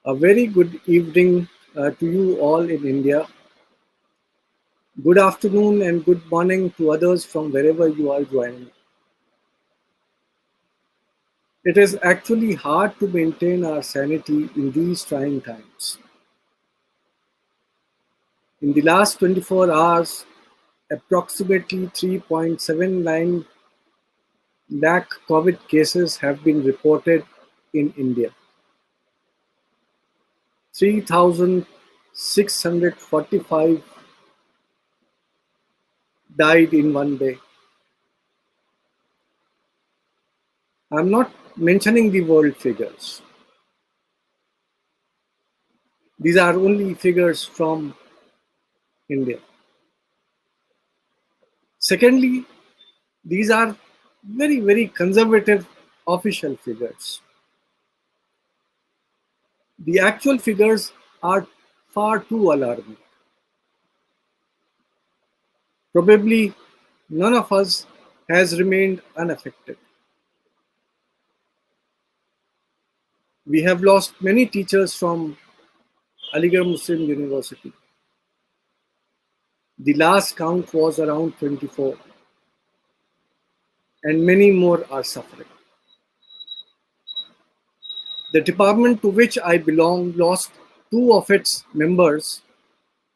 A very good evening to you all in India. Good afternoon and good morning to others from wherever you are joining. It is actually hard to maintain our sanity in these trying times. In the last 24 hours, approximately 3.79 lakh COVID cases have been reported in India. 3,645 died in one day. I'm not mentioning the world figures. These are only figures from India. Secondly, these are very conservative official figures. The actual figures are far too alarming. Probably none of us has remained unaffected. We have lost many teachers from Aligarh Muslim University. The last count was around 24, and many more are suffering. The department to which I belong lost two of its members,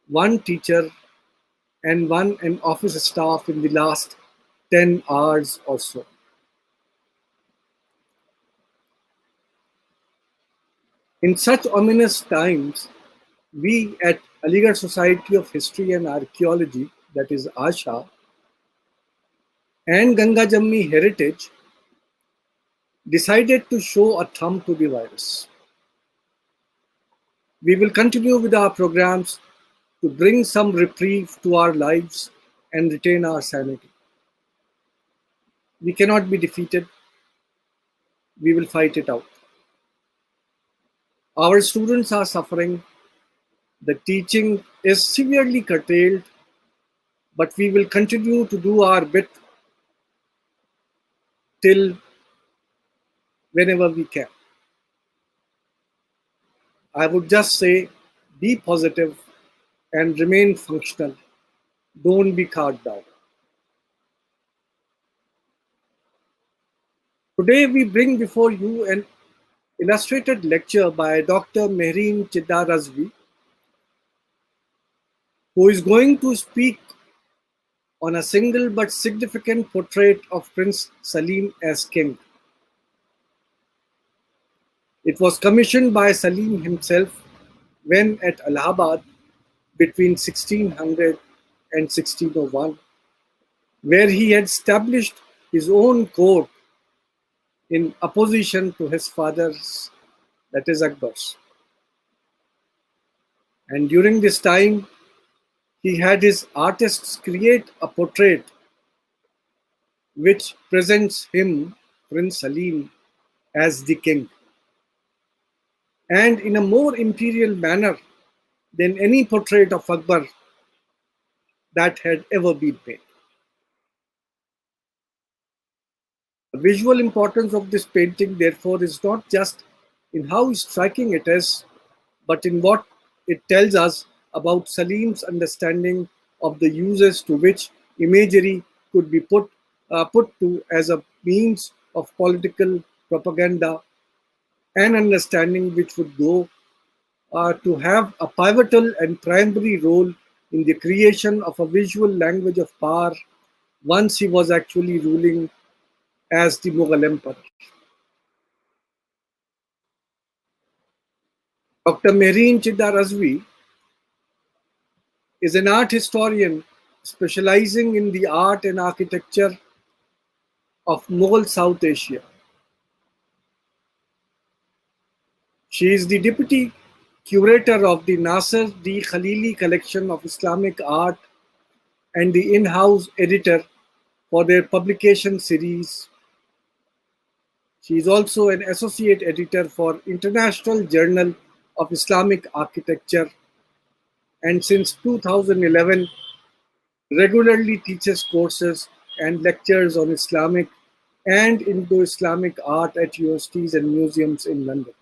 one teacher and one an office staff in the last 10 hours or so. In such ominous times, we at Aligarh Society of History and Archaeology, that is ASHA, and Ganga Jammi Heritage decided to show a thumb to the virus. We will continue with our programs to bring some reprieve to our lives and retain our sanity. We cannot be defeated. We will fight it out. Our students are suffering. The teaching is severely curtailed, but we will continue to do our bit till whenever we can. I would just say be positive and remain functional. Don't be caught down. Today we bring before you an illustrated lecture by Dr. Mehreen Chida Razvi, who is going to speak on a single but significant portrait of Prince Salim as king. It was commissioned by Salim himself when at Allahabad between 1600 and 1601, where he had established his own court in opposition to his father's, that is Akbar's. And during this time, he had his artists create a portrait which presents him, Prince Salim, as the king, and in a more imperial manner than any portrait of Akbar that had ever been made. The visual importance of this painting, therefore, is not just in how striking it is, but in what it tells us about Salim's understanding of the uses to which imagery could be put to as a means of political propaganda, an understanding which would go to have a pivotal and primary role in the creation of a visual language of power once he was actually ruling as the Mughal emperor. Dr. Mehreen Chida Razvi is an art historian specializing in the art and architecture of Mughal South Asia. She is the deputy curator of the Nasser D. Khalili collection of Islamic art and the in-house editor for their publication series. She is also an associate editor for International Journal of Islamic Architecture, and since 2011 regularly teaches courses and lectures on Islamic and Indo-Islamic art at universities and museums in London.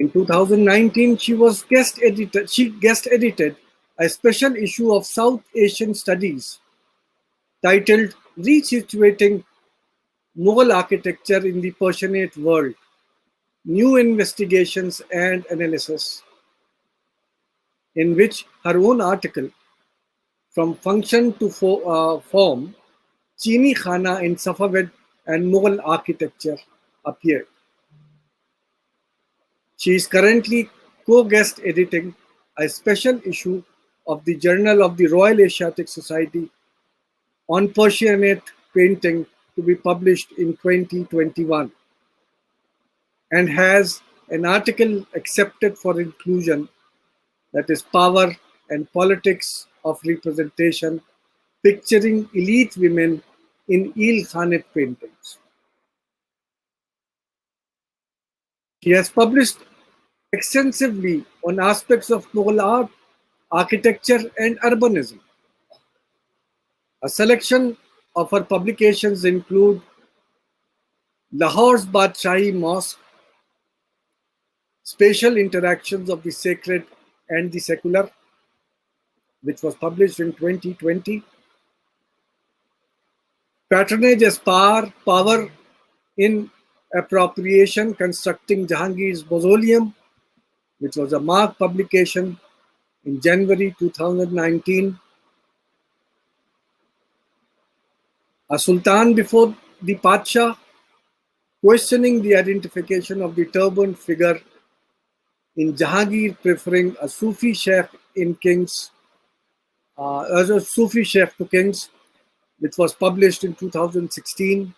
In 2019, she guest edited a special issue of South Asian Studies titled Resituating Mughal Architecture in the Persianate World: New Investigations and Analysis, in which her own article, From Function to Form, Chini Khana in Safavid and Mughal Architecture, appeared. She is currently co-guest editing a special issue of the Journal of the Royal Asiatic Society on Persianate painting to be published in 2021, and has an article accepted for inclusion, that is Power and Politics of Representation, picturing elite women in Il Khanate paintings. He has published extensively on aspects of Mughal art, architecture, and urbanism. A selection of her publications include Lahore's Badshahi Mosque, Spatial Interactions of the Sacred and the Secular, which was published in 2020, Patronage as Power in Appropriation Constructing Jahangir's Mausoleum, which was a MARC publication in January 2019, A Sultan Before the Padshah, questioning the identification of the turbaned figure in Jahangir preferring a Sufi sheikh in Kings, as a Sufi sheikh to Kings, which was published in 2016.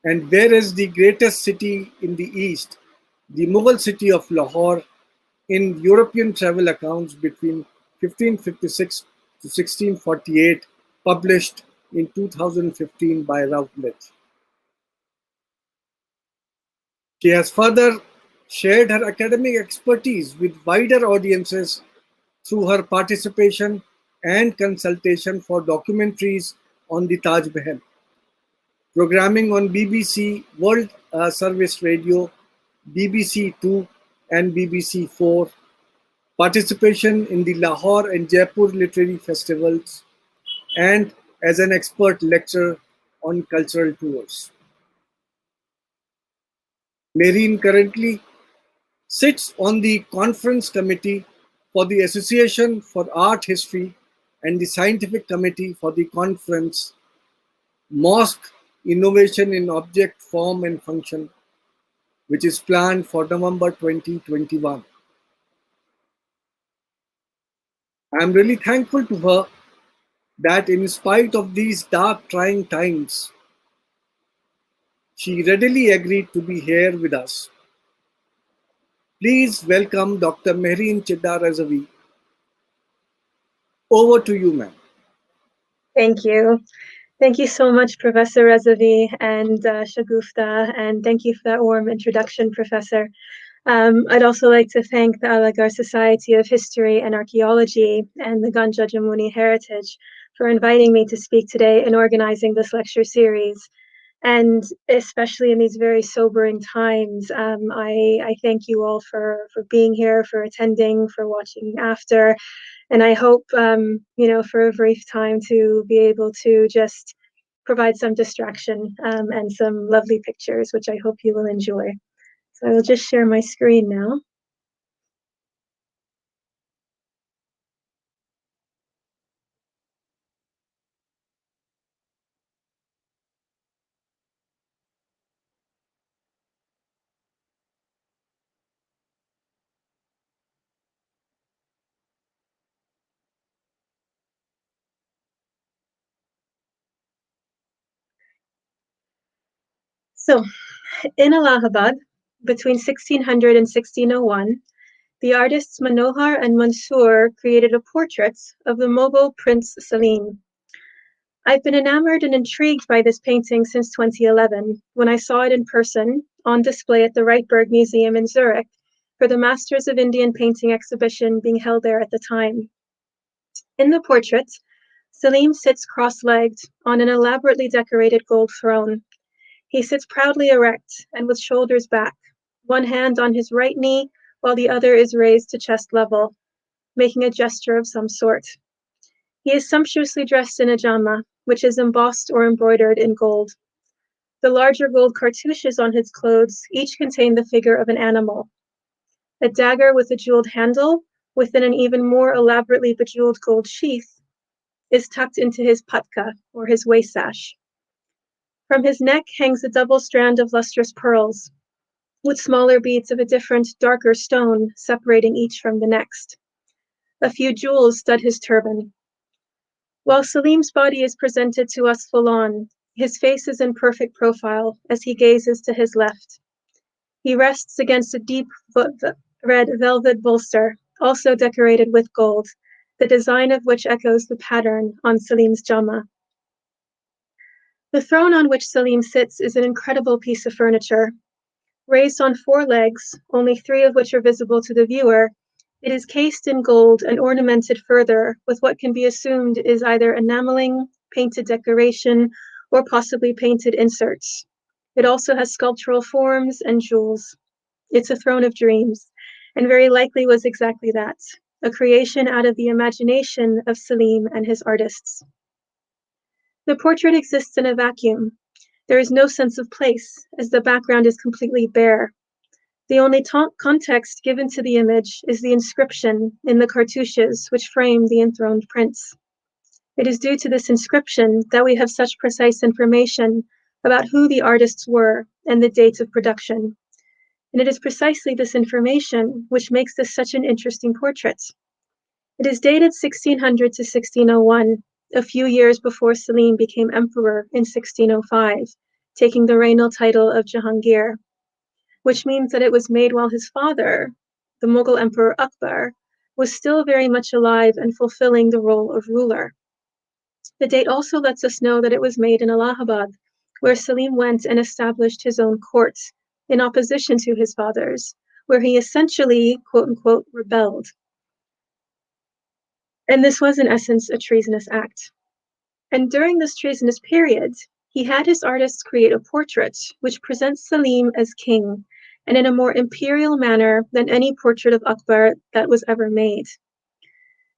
And Where is the Greatest City in the East, the Mughal city of Lahore, in European travel accounts between 1556 to 1648, published in 2015 by Routledge. She has further shared her academic expertise with wider audiences through her participation and consultation for documentaries on the Taj Mahal, programming on BBC World Service Radio, BBC Two and BBC Four, participation in the Lahore and Jaipur literary festivals, and as an expert lecturer on cultural tours. Mehreen currently sits on the conference committee for the Association for Art History and the scientific committee for the conference Mosque Innovation in Object, Form and Function, which is planned for November 2021. I am really thankful to her that in spite of these dark, trying times, she readily agreed to be here with us. Please welcome Dr. Mehreen Chida Razvi. Over to you, ma'am. Thank you. Thank you so much, Professor Razvi and Shagufta, and thank you for that warm introduction, Professor. I'd also like to thank the Allahabad Society of History and Archaeology and the Ganja Jamuni Heritage for inviting me to speak today and organizing this lecture series. And especially in these very sobering times, I thank you all for being here, for attending, for watching after. And I hope, for a brief time to be able to just provide some distraction and some lovely pictures, which I hope you will enjoy. So I will just share my screen now. So, in Allahabad, between 1600 and 1601, the artists Manohar and Mansoor created a portrait of the Mughal Prince Salim. I've been enamored and intrigued by this painting since 2011, when I saw it in person on display at the Reichberg Museum in Zurich for the Masters of Indian Painting exhibition being held there at the time. In the portrait, Salim sits cross-legged on an elaborately decorated gold throne. He sits proudly erect and with shoulders back, one hand on his right knee, while the other is raised to chest level, making a gesture of some sort. He is sumptuously dressed in a jama, which is embossed or embroidered in gold. The larger gold cartouches on his clothes each contain the figure of an animal. A dagger with a jeweled handle, within an even more elaborately bejeweled gold sheath, is tucked into his patka, or his waist sash. From his neck hangs a double strand of lustrous pearls, with smaller beads of a different, darker stone separating each from the next. A few jewels stud his turban. While Salim's body is presented to us full on, his face is in perfect profile as he gazes to his left. He rests against a deep red velvet bolster, also decorated with gold, the design of which echoes the pattern on Salim's jama. The throne on which Salim sits is an incredible piece of furniture. Raised on four legs, only three of which are visible to the viewer, it is cased in gold and ornamented further with what can be assumed is either enameling, painted decoration, or possibly painted inserts. It also has sculptural forms and jewels. It's a throne of dreams, and very likely was exactly that, a creation out of the imagination of Salim and his artists. The portrait exists in a vacuum. There is no sense of place, as the background is completely bare. The only context given to the image is the inscription in the cartouches which frame the enthroned prince. It is due to this inscription that we have such precise information about who the artists were and the date of production. And it is precisely this information which makes this such an interesting portrait. It is dated 1600 to 1601, a few years before Salim became emperor in 1605, taking the regnal title of Jahangir, which means that it was made while his father, the Mughal Emperor Akbar, was still very much alive and fulfilling the role of ruler. The date also lets us know that it was made in Allahabad, where Salim went and established his own court, in opposition to his father's, where he essentially, quote unquote, rebelled. And this was, in essence, a treasonous act. And during this treasonous period, he had his artists create a portrait which presents Salim as king, and in a more imperial manner than any portrait of Akbar that was ever made.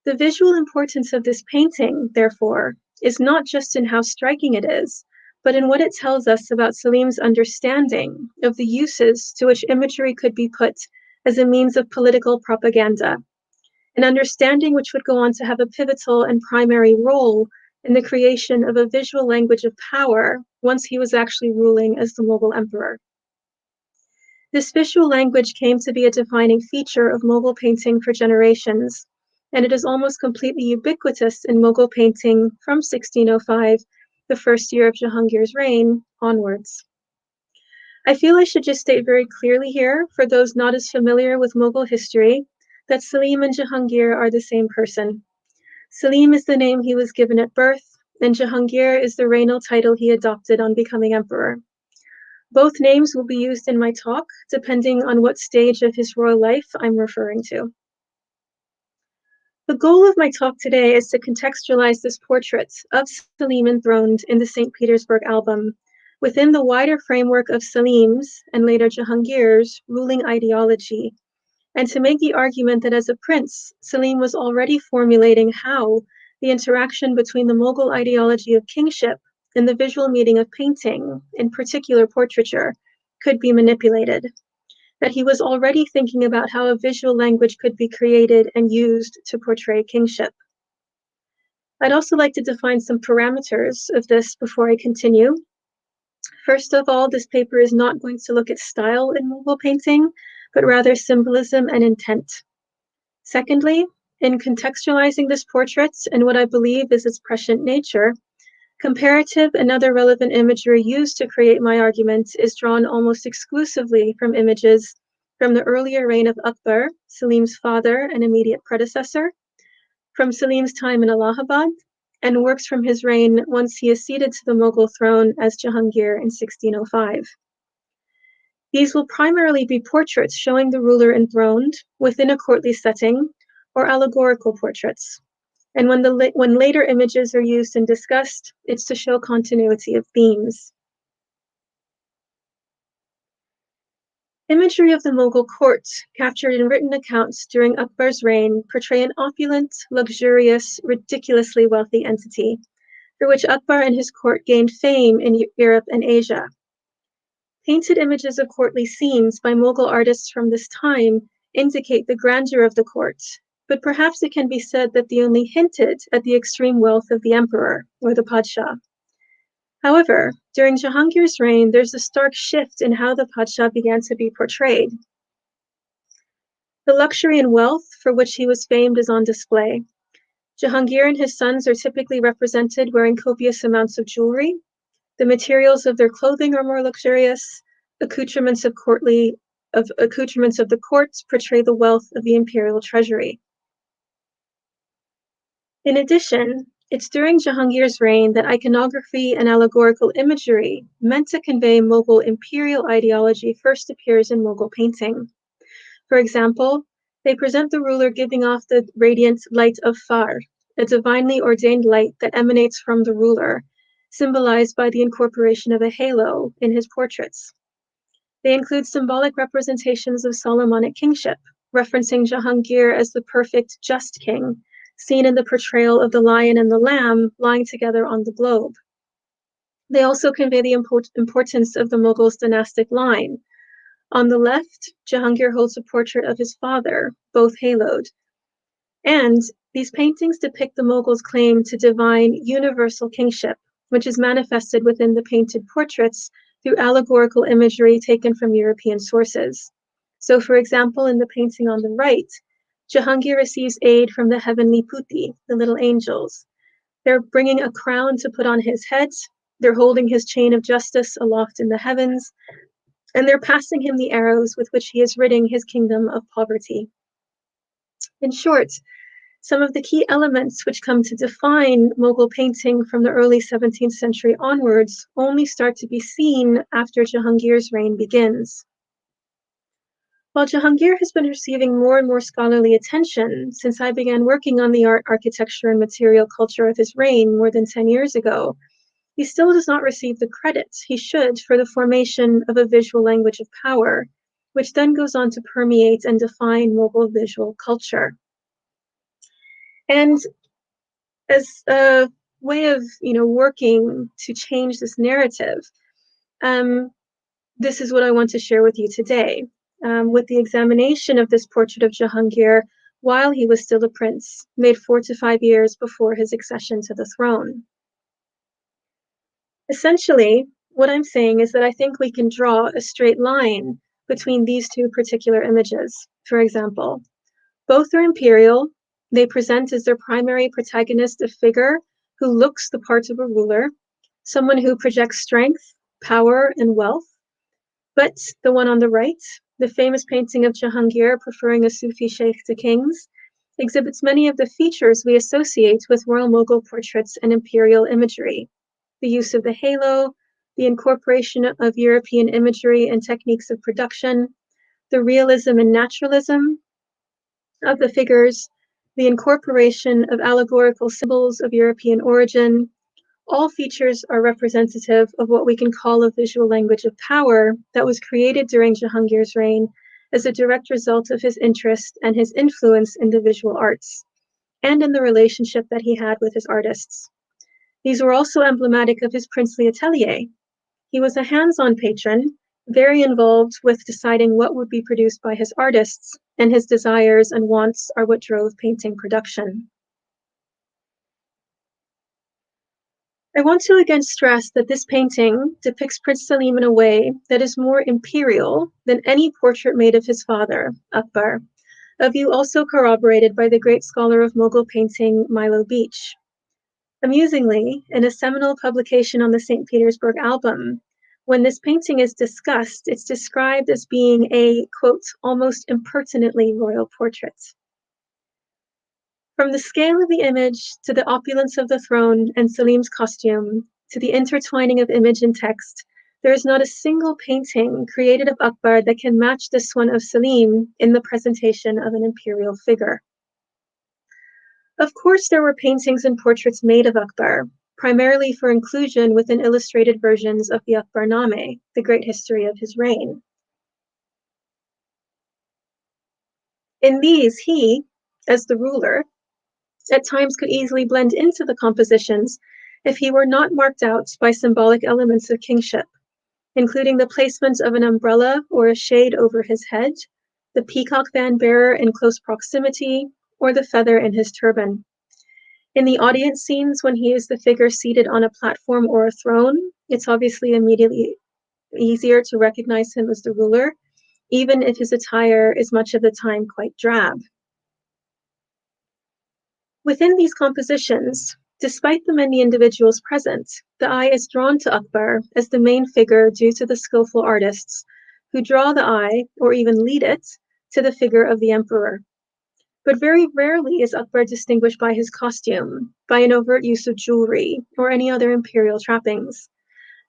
The visual importance of this painting, therefore, is not just in how striking it is, but in what it tells us about Salim's understanding of the uses to which imagery could be put as a means of political propaganda, an understanding which would go on to have a pivotal and primary role in the creation of a visual language of power once he was actually ruling as the Mughal emperor. This visual language came to be a defining feature of Mughal painting for generations, and it is almost completely ubiquitous in Mughal painting from 1605, the first year of Jahangir's reign, onwards. I feel I should just state very clearly here, for those not as familiar with Mughal history, that Salim and Jahangir are the same person. Salim is the name he was given at birth, and Jahangir is the regnal title he adopted on becoming emperor. Both names will be used in my talk, depending on what stage of his royal life I'm referring to. The goal of my talk today is to contextualize this portrait of Salim enthroned in the St. Petersburg album within the wider framework of Salim's, and later Jahangir's, ruling ideology, and to make the argument that as a prince, Salim was already formulating how the interaction between the Mughal ideology of kingship and the visual meaning of painting, in particular portraiture, could be manipulated, that he was already thinking about how a visual language could be created and used to portray kingship. I'd also like to define some parameters of this before I continue. First of all, this paper is not going to look at style in Mughal painting, but rather symbolism and intent. Secondly, in contextualizing this portrait and what I believe is its prescient nature, comparative and other relevant imagery used to create my argument is drawn almost exclusively from images from the earlier reign of Akbar, Salim's father and immediate predecessor, from Salim's time in Allahabad, and works from his reign once he acceded to the Mughal throne as Jahangir in 1605. These will primarily be portraits showing the ruler enthroned within a courtly setting, or allegorical portraits. And when later images are used and discussed, it's to show continuity of themes. Imagery of the Mughal court, captured in written accounts during Akbar's reign, portray an opulent, luxurious, ridiculously wealthy entity, for which Akbar and his court gained fame in Europe and Asia. Painted images of courtly scenes by Mughal artists from this time indicate the grandeur of the court, but perhaps it can be said that they only hinted at the extreme wealth of the emperor, or the Padshah. However, during Jahangir's reign, there's a stark shift in how the Padshah began to be portrayed. The luxury and wealth for which he was famed is on display. Jahangir and his sons are typically represented wearing copious amounts of jewelry. The materials of their clothing are more luxurious. Accoutrements of the courts portray the wealth of the imperial treasury. In addition, it's during Jahangir's reign that iconography and allegorical imagery meant to convey Mughal imperial ideology first appears in Mughal painting. For example, they present the ruler giving off the radiant light of Far, a divinely ordained light that emanates from the ruler, symbolized by the incorporation of a halo in his portraits. They include symbolic representations of Solomonic kingship, referencing Jahangir as the perfect, just king, seen in the portrayal of the lion and the lamb lying together on the globe. They also convey the importance of the Mughals' dynastic line. On the left, Jahangir holds a portrait of his father, both haloed. And these paintings depict the Mughals' claim to divine universal kingship, which is manifested within the painted portraits through allegorical imagery taken from European sources. So, for example, in the painting on the right, Jahangir receives aid from the heavenly putti, the little angels. They're bringing a crown to put on his head, they're holding his chain of justice aloft in the heavens, and they're passing him the arrows with which he is ridding his kingdom of poverty. In short, some of the key elements which come to define Mughal painting from the early 17th century onwards only start to be seen after Jahangir's reign begins. While Jahangir has been receiving more and more scholarly attention since I began working on the art, architecture, and material culture of his reign more than 10 years ago, he still does not receive the credit he should for the formation of a visual language of power, which then goes on to permeate and define Mughal visual culture. And as a way of, working to change this narrative, this is what I want to share with you today. With the examination of this portrait of Jahangir while he was still a prince, made 4 to 5 years before his accession to the throne. Essentially, what I'm saying is that I think we can draw a straight line between these two particular images. For example, both are imperial. They present as their primary protagonist a figure who looks the part of a ruler, someone who projects strength, power, and wealth. But the one on the right, the famous painting of Jahangir preferring a Sufi sheikh to kings, exhibits many of the features we associate with royal Mughal portraits and imperial imagery. The use of the halo, the incorporation of European imagery and techniques of production, the realism and naturalism of the figures, the incorporation of allegorical symbols of European origin. All features are representative of what we can call a visual language of power that was created during Jahangir's reign as a direct result of his interest and his influence in the visual arts, and in the relationship that he had with his artists. These were also emblematic of his princely atelier. He was a hands-on patron, very involved with deciding what would be produced by his artists, and his desires and wants are what drove painting production. I want to again stress that this painting depicts Prince Salim in a way that is more imperial than any portrait made of his father, Akbar, a view also corroborated by the great scholar of Mughal painting, Milo Beach. Amusingly, in a seminal publication on the St. Petersburg album, when this painting is discussed, it's described as being a, quote, almost impertinently royal portrait. From the scale of the image to the opulence of the throne and Salim's costume, to the intertwining of image and text, there is not a single painting created of Akbar that can match this one of Salim in the presentation of an imperial figure. Of course, there were paintings and portraits made of Akbar, primarily for inclusion within illustrated versions of the Akbarname, the great history of his reign. In these, he, as the ruler, at times could easily blend into the compositions if he were not marked out by symbolic elements of kingship, including the placement of an umbrella or a shade over his head, the peacock fan bearer in close proximity, or the feather in his turban. In the audience scenes, when he is the figure seated on a platform or a throne, it's obviously immediately easier to recognize him as the ruler, even if his attire is much of the time quite drab. Within these compositions, despite the many individuals present, the eye is drawn to Akbar as the main figure due to the skillful artists who draw the eye, or even lead it, to the figure of the emperor. But very rarely is Akbar distinguished by his costume, by an overt use of jewelry, or any other imperial trappings.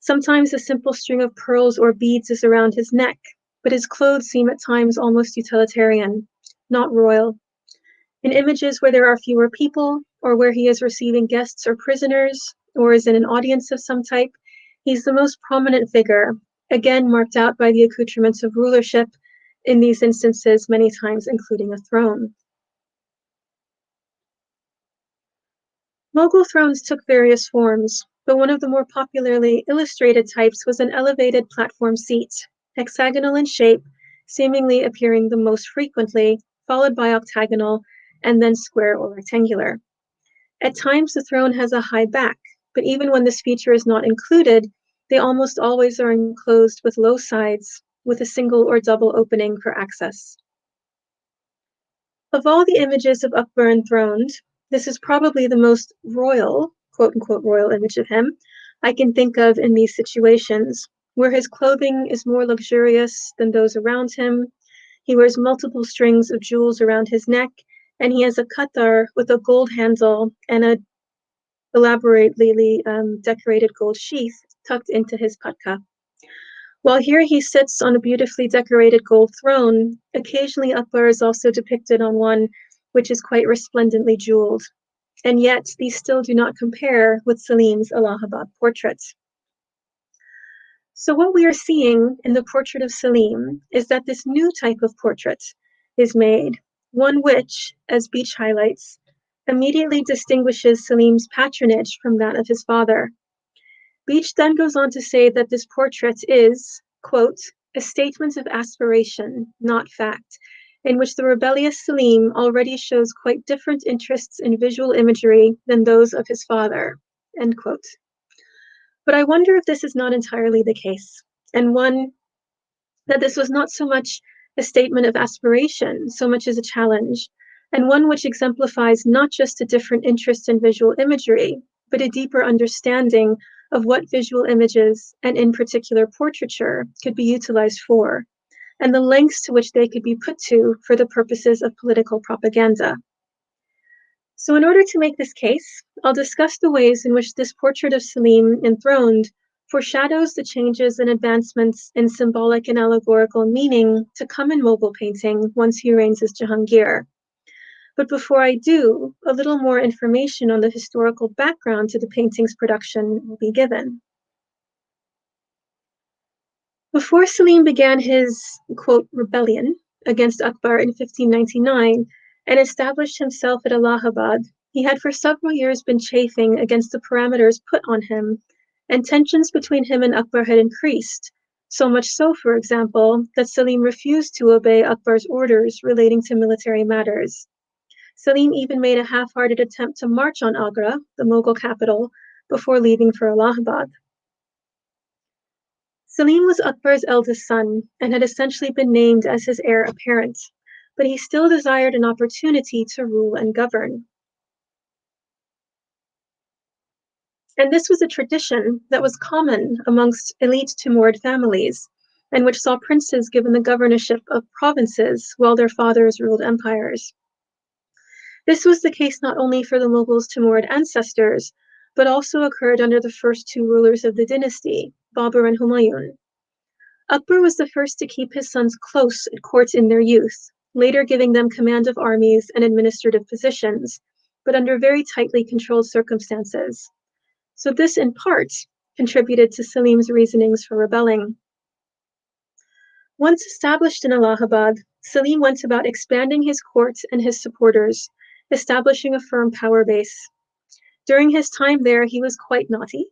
Sometimes a simple string of pearls or beads is around his neck, but his clothes seem at times almost utilitarian, not royal. In images where there are fewer people, or where he is receiving guests or prisoners, or is in an audience of some type, he's the most prominent figure, again marked out by the accoutrements of rulership, in these instances many times including a throne. Mughal thrones took various forms, but one of the more popularly illustrated types was an elevated platform seat, hexagonal in shape, seemingly appearing the most frequently, followed by octagonal, and then square or rectangular. At times, the throne has a high back, but even when this feature is not included, they almost always are enclosed with low sides, with a single or double opening for access. Of all the images of Akbar enthroned, this is probably the most royal, quote unquote, royal image of him I can think of in these situations, where his clothing is more luxurious than those around him. He wears multiple strings of jewels around his neck, and he has a qatar with a gold handle and a elaborately decorated gold sheath tucked into his patka. While here he sits on a beautifully decorated gold throne, occasionally Akbar is also depicted on one which is quite resplendently jeweled, and yet these still do not compare with Salim's Allahabad portrait. So what we are seeing in the portrait of Salim is that this new type of portrait is made, one which, as Beach highlights, immediately distinguishes Salim's patronage from that of his father. Beach then goes on to say that this portrait is, quote, a statement of aspiration, not fact, in which the rebellious Salim already shows quite different interests in visual imagery than those of his father, end quote. But I wonder if this is not entirely the case, and one, that this was not so much a statement of aspiration, so much as a challenge, and one which exemplifies not just a different interest in visual imagery, but a deeper understanding of what visual images, and in particular portraiture, could be utilized for, and the lengths to which they could be put to for the purposes of political propaganda. So in order to make this case, I'll discuss the ways in which this portrait of Salim enthroned foreshadows the changes and advancements in symbolic and allegorical meaning to come in Mughal painting once he reigns as Jahangir. But before I do, a little more information on the historical background to the painting's production will be given. Before Salim began his, quote, rebellion against Akbar in 1599 and established himself at Allahabad, he had for several years been chafing against the parameters put on him, and tensions between him and Akbar had increased, so much so, for example, that Salim refused to obey Akbar's orders relating to military matters. Salim even made a half-hearted attempt to march on Agra, the Mughal capital, before leaving for Allahabad. Salim was Akbar's eldest son and had essentially been named as his heir apparent, but he still desired an opportunity to rule and govern. And this was a tradition that was common amongst elite Timurid families, and which saw princes given the governorship of provinces while their fathers ruled empires. This was the case not only for the Mughals' Timurid ancestors, but also occurred under the first two rulers of the dynasty, Babur and Humayun. Akbar was the first to keep his sons close at court in their youth, later giving them command of armies and administrative positions, but under very tightly controlled circumstances. So this, in part, contributed to Salim's reasonings for rebelling. Once established in Allahabad, Salim went about expanding his court and his supporters, establishing a firm power base. During his time there, he was quite naughty.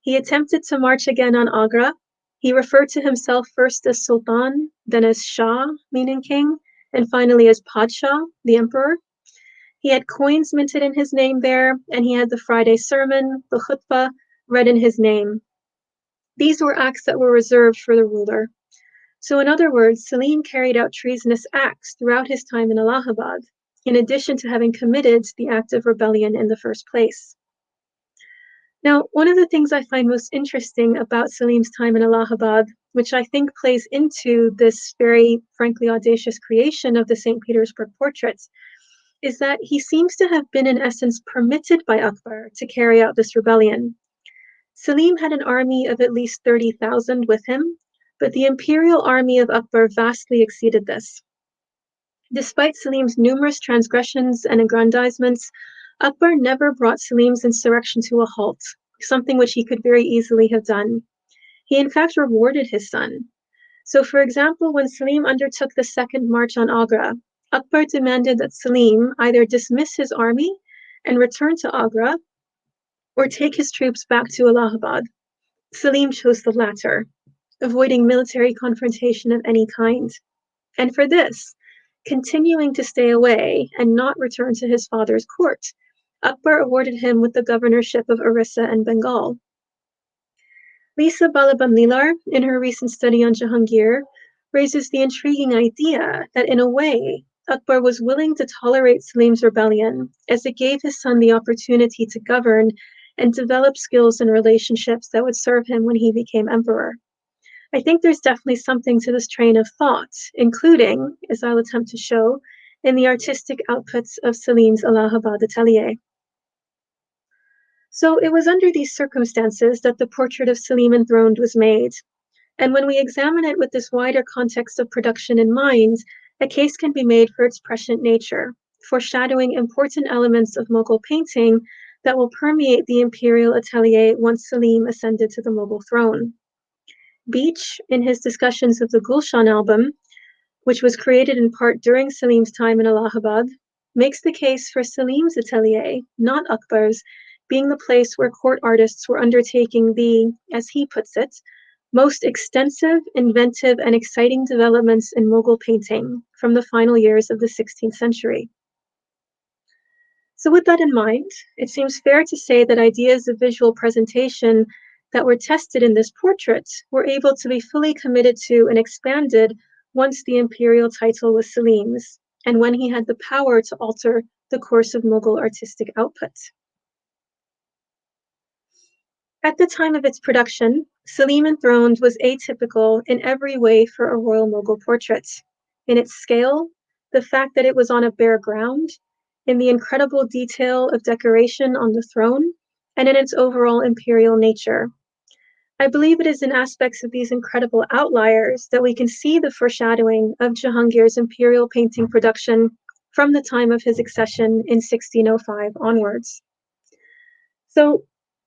He attempted to march again on Agra. He referred to himself first as Sultan, then as Shah, meaning king, and finally as Padshah, the emperor. He had coins minted in his name there, and he had the Friday sermon, the khutbah, read in his name. These were acts that were reserved for the ruler. So, in other words, Salim carried out treasonous acts throughout his time in Allahabad, in addition to having committed the act of rebellion in the first place. Now, one of the things I find most interesting about Salim's time in Allahabad, which I think plays into this very frankly audacious creation of the St. Petersburg portraits, is that he seems to have been in essence permitted by Akbar to carry out this rebellion. Salim had an army of at least 30,000 with him, but the imperial army of Akbar vastly exceeded this. Despite Salim's numerous transgressions and aggrandizements, Akbar never brought Salim's insurrection to a halt, something which he could very easily have done. He in fact rewarded his son. So, for example, when Salim undertook the second march on Agra, Akbar demanded that Salim either dismiss his army and return to Agra or take his troops back to Allahabad. Salim chose the latter, avoiding military confrontation of any kind. And for this, continuing to stay away and not return to his father's court, Akbar awarded him with the governorship of Orissa and Bengal. Lisa Balaban-Lilar, in her recent study on Jahangir, raises the intriguing idea that in a way, Akbar was willing to tolerate Salim's rebellion as it gave his son the opportunity to govern and develop skills and relationships that would serve him when he became emperor. I think there's definitely something to this train of thought, including, as I'll attempt to show, in the artistic outputs of Salim's Allahabad atelier. So it was under these circumstances that the portrait of Salim enthroned was made. And when we examine it with this wider context of production in mind, a case can be made for its prescient nature, foreshadowing important elements of Mughal painting that will permeate the imperial atelier once Salim ascended to the Mughal throne. Beach, in his discussions of the Gulshan album, which was created in part during Salim's time in Allahabad, makes the case for Salim's atelier, not Akbar's, being the place where court artists were undertaking the, as he puts it, most extensive, inventive, and exciting developments in Mughal painting from the final years of the 16th century. So with that in mind, it seems fair to say that ideas of visual presentation that were tested in this portrait were able to be fully committed to and expanded once the imperial title was Salim's, and when he had the power to alter the course of Mughal artistic output. At the time of its production, Salim Enthroned was atypical in every way for a royal Mughal portrait. In its scale, the fact that it was on a bare ground, in the incredible detail of decoration on the throne, and in its overall imperial nature. I believe it is in aspects of these incredible outliers that we can see the foreshadowing of Jahangir's imperial painting production from the time of his accession in 1605 onwards. So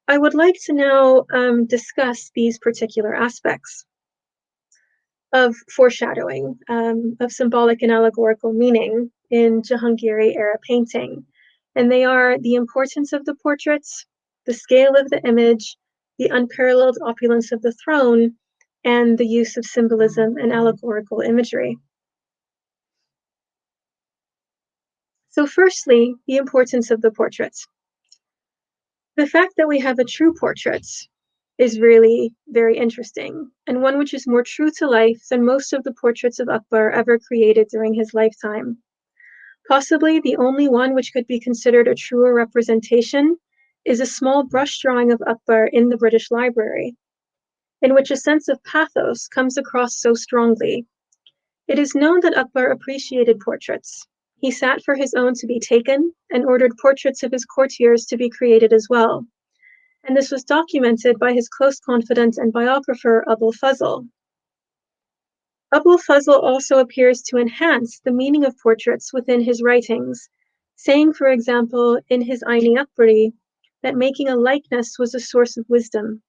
I would like to now discuss these particular aspects of foreshadowing, of symbolic and allegorical meaning in Jahangiri era painting. And they are the importance of the portraits, the scale of the image, the unparalleled opulence of the throne, and the use of symbolism and allegorical imagery. So firstly, the importance of the portraits. The fact that we have a true portrait is really very interesting, and one which is more true to life than most of the portraits of Akbar ever created during his lifetime. Possibly the only one which could be considered a truer representation is a small brush drawing of Akbar in the British Library, in which a sense of pathos comes across so strongly. It is known that Akbar appreciated portraits. He sat for his own to be taken and ordered portraits of his courtiers to be created as well. And this was documented by his close confidant and biographer Abul Fazl. Abul Fazl also appears to enhance the meaning of portraits within his writings, saying, for example, in his Aini Akbari, that making a likeness was a source of wisdom.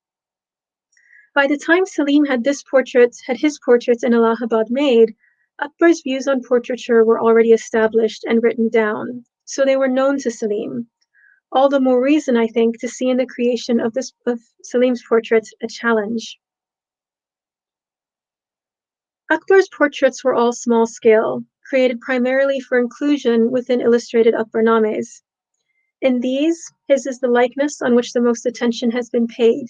By the time Salim had his portraits in Allahabad made, Akbar's views on portraiture were already established and written down, so they were known to Salim. All the more reason, I think, to see in the creation of Salim's portraits a challenge. Akbar's portraits were all small scale, created primarily for inclusion within illustrated Akbarnames. In these, his is the likeness on which the most attention has been paid,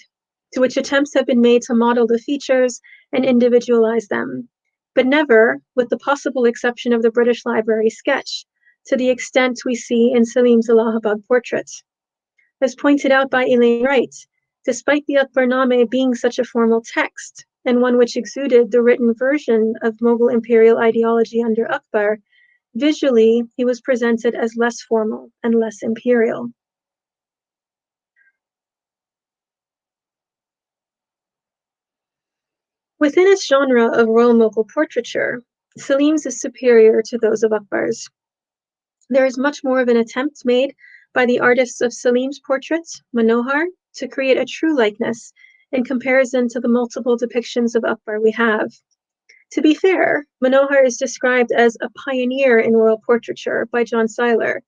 to which attempts have been made to model the features and individualize them, but never, with the possible exception of the British Library sketch, to the extent we see in Salim's Allahabad portrait. As pointed out by Elaine Wright, despite the Akbarname being such a formal text, and one which exuded the written version of Mughal imperial ideology under Akbar, visually he was presented as less formal and less imperial. Within its genre of royal Mughal portraiture, Salim's is superior to those of Akbar's. There is much more of an attempt made by the artists of Salim's portrait, Manohar, to create a true likeness in comparison to the multiple depictions of Akbar we have. To be fair, Manohar is described as a pioneer in royal portraiture by John Seiler,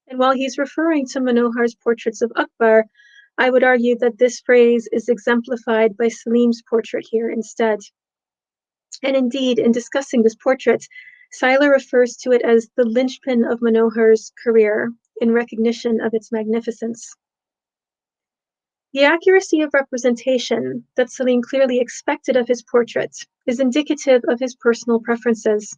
and while he's referring to Manohar's portraits of Akbar, I would argue that this phrase is exemplified by Salim's portrait here instead. And indeed, in discussing this portrait, Seiler refers to it as the linchpin of Manohar's career in recognition of its magnificence. The accuracy of representation that Salim clearly expected of his portrait is indicative of his personal preferences.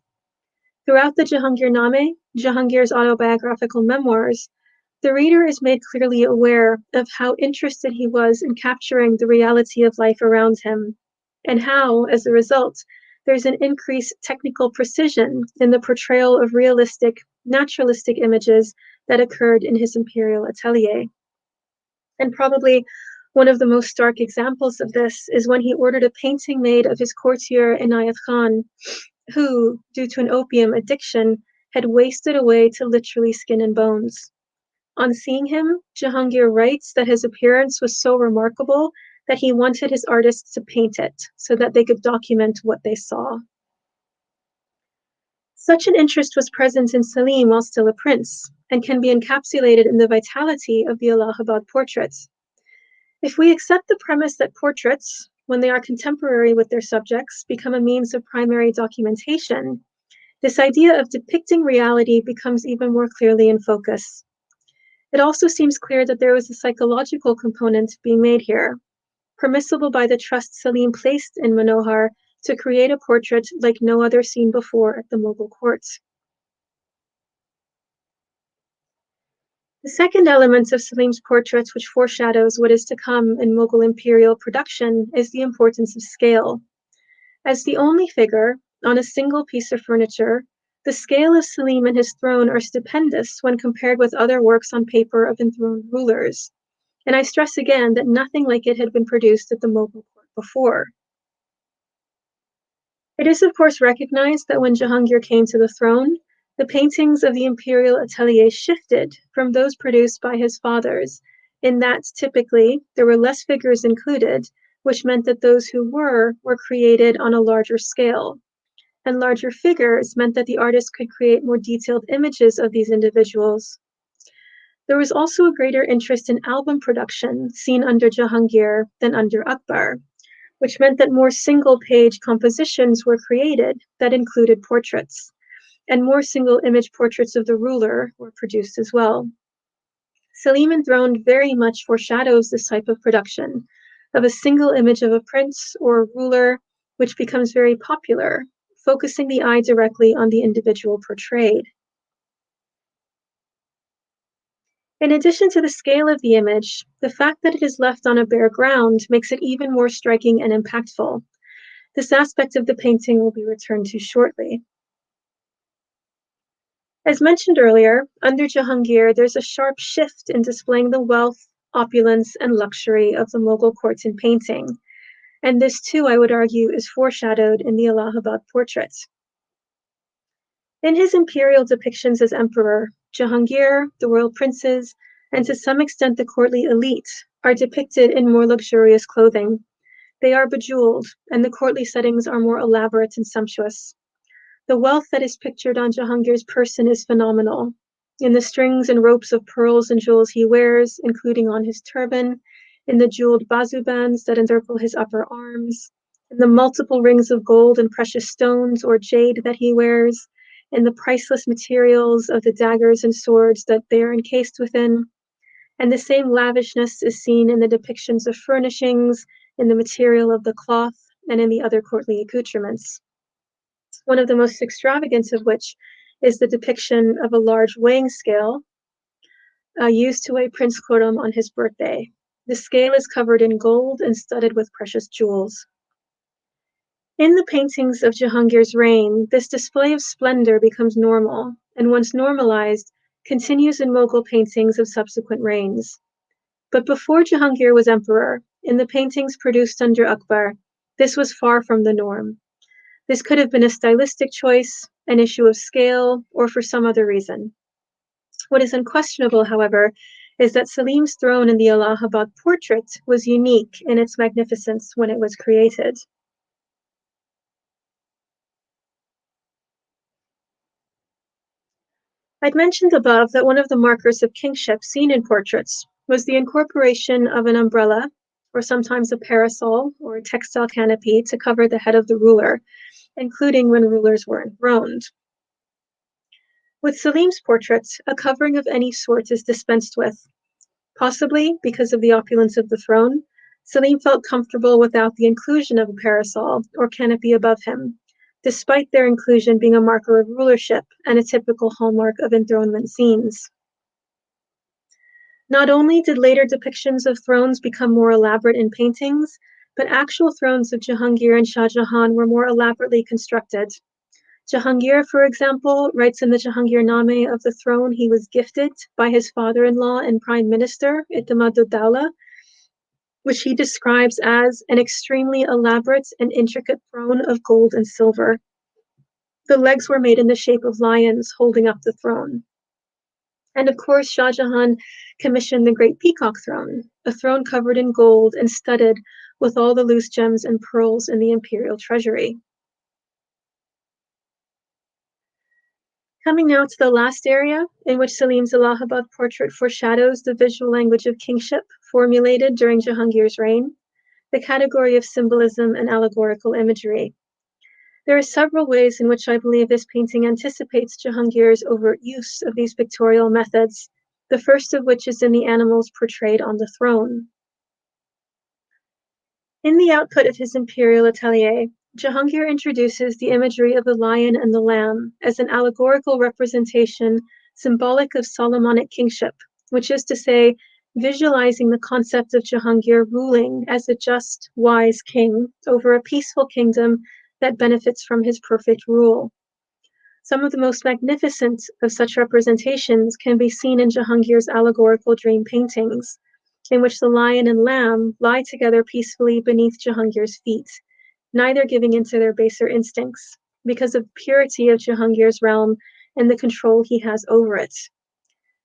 Throughout the Jahangirname, Jahangir's autobiographical memoirs, the reader is made clearly aware of how interested he was in capturing the reality of life around him, and how, as a result, there's an increased technical precision in the portrayal of realistic, naturalistic images that occurred in his imperial atelier. And probably one of the most stark examples of this is when he ordered a painting made of his courtier Inayat Khan, who, due to an opium addiction, had wasted away to literally skin and bones. On seeing him, Jahangir writes that his appearance was so remarkable that he wanted his artists to paint it so that they could document what they saw. Such an interest was present in Salim while still a prince, and can be encapsulated in the vitality of the Allahabad portraits. If we accept the premise that portraits, when they are contemporary with their subjects, become a means of primary documentation, this idea of depicting reality becomes even more clearly in focus. It also seems clear that there was a psychological component being made here, permissible by the trust Salim placed in Manohar to create a portrait like no other seen before at the Mughal courts. The second element of Salim's portraits which foreshadows what is to come in Mughal imperial production is the importance of scale. As the only figure on a single piece of furniture, the scale of Salim and his throne are stupendous when compared with other works on paper of enthroned rulers. And I stress again that nothing like it had been produced at the Mughal court before. It is, of course, recognized that when Jahangir came to the throne, the paintings of the imperial atelier shifted from those produced by his fathers, in that typically there were less figures included, which meant that those who were created on a larger scale. And larger figures meant that the artist could create more detailed images of these individuals. There was also a greater interest in album production seen under Jahangir than under Akbar, which meant that more single-page compositions were created that included portraits, and more single-image portraits of the ruler were produced as well. Salim Enthroned very much foreshadows this type of production, of a single image of a prince or a ruler, which becomes very popular, focusing the eye directly on the individual portrayed. In addition to the scale of the image, the fact that it is left on a bare ground makes it even more striking and impactful. This aspect of the painting will be returned to shortly. As mentioned earlier, under Jahangir, there's a sharp shift in displaying the wealth, opulence, and luxury of the Mughal courts in painting, and this too, I would argue, is foreshadowed in the Allahabad portrait. In his imperial depictions as emperor, Jahangir, the royal princes, and to some extent the courtly elite are depicted in more luxurious clothing. They are bejeweled, and the courtly settings are more elaborate and sumptuous. The wealth that is pictured on Jahangir's person is phenomenal. In the strings and ropes of pearls and jewels he wears, including on his turban, in the jeweled bazu bands that encircle his upper arms, in the multiple rings of gold and precious stones or jade that he wears, in the priceless materials of the daggers and swords that they are encased within, and the same lavishness is seen in the depictions of furnishings, in the material of the cloth, and in the other courtly accoutrements. One of the most extravagant of which is the depiction of a large weighing scale used to weigh Prince Khurram on his birthday. The scale is covered in gold and studded with precious jewels. In the paintings of Jahangir's reign, this display of splendor becomes normal, and once normalized, continues in Mughal paintings of subsequent reigns. But before Jahangir was emperor, in the paintings produced under Akbar, this was far from the norm. This could have been a stylistic choice, an issue of scale, or for some other reason. What is unquestionable, however, is that Salim's throne in the Allahabad portrait was unique in its magnificence when it was created. I'd mentioned above that one of the markers of kingship seen in portraits was the incorporation of an umbrella, or sometimes a parasol or a textile canopy, to cover the head of the ruler, including when rulers were enthroned. With Salim's portraits, a covering of any sort is dispensed with. Possibly because of the opulence of the throne, Salim felt comfortable without the inclusion of a parasol or canopy above him, despite their inclusion being a marker of rulership and a typical hallmark of enthronement scenes. Not only did later depictions of thrones become more elaborate in paintings, but actual thrones of Jahangir and Shah Jahan were more elaborately constructed. Jahangir, for example, writes in the Jahangirname of the throne he was gifted by his father-in-law and prime minister, Itimaduddaulah, which he describes as an extremely elaborate and intricate throne of gold and silver. The legs were made in the shape of lions holding up the throne. And of course, Shah Jahan commissioned the Great Peacock Throne, a throne covered in gold and studded with all the loose gems and pearls in the imperial treasury. Coming now to the last area, in which Salim's Allahabad portrait foreshadows the visual language of kingship formulated during Jahangir's reign, the category of symbolism and allegorical imagery. There are several ways in which I believe this painting anticipates Jahangir's overt use of these pictorial methods, the first of which is in the animals portrayed on the throne. In the output of his imperial atelier, Jahangir introduces the imagery of the lion and the lamb as an allegorical representation symbolic of Solomonic kingship, which is to say, visualizing the concept of Jahangir ruling as a just, wise king over a peaceful kingdom that benefits from his perfect rule. Some of the most magnificent of such representations can be seen in Jahangir's allegorical dream paintings, in which the lion and lamb lie together peacefully beneath Jahangir's feet, neither giving in to their baser instincts, because of the purity of Jahangir's realm and the control he has over it.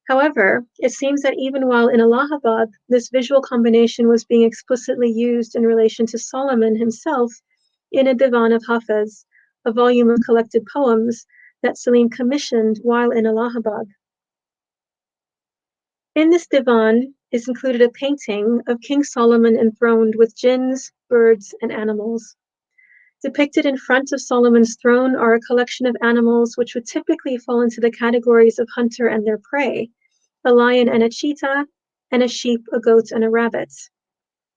However, it seems that even while in Allahabad, this visual combination was being explicitly used in relation to Solomon himself in a Divan of Hafiz, a volume of collected poems that Salim commissioned while in Allahabad. In this Divan is included a painting of King Solomon enthroned with jinns, birds, and animals. Depicted in front of Solomon's throne are a collection of animals which would typically fall into the categories of hunter and their prey, a lion and a cheetah, and a sheep, a goat, and a rabbit.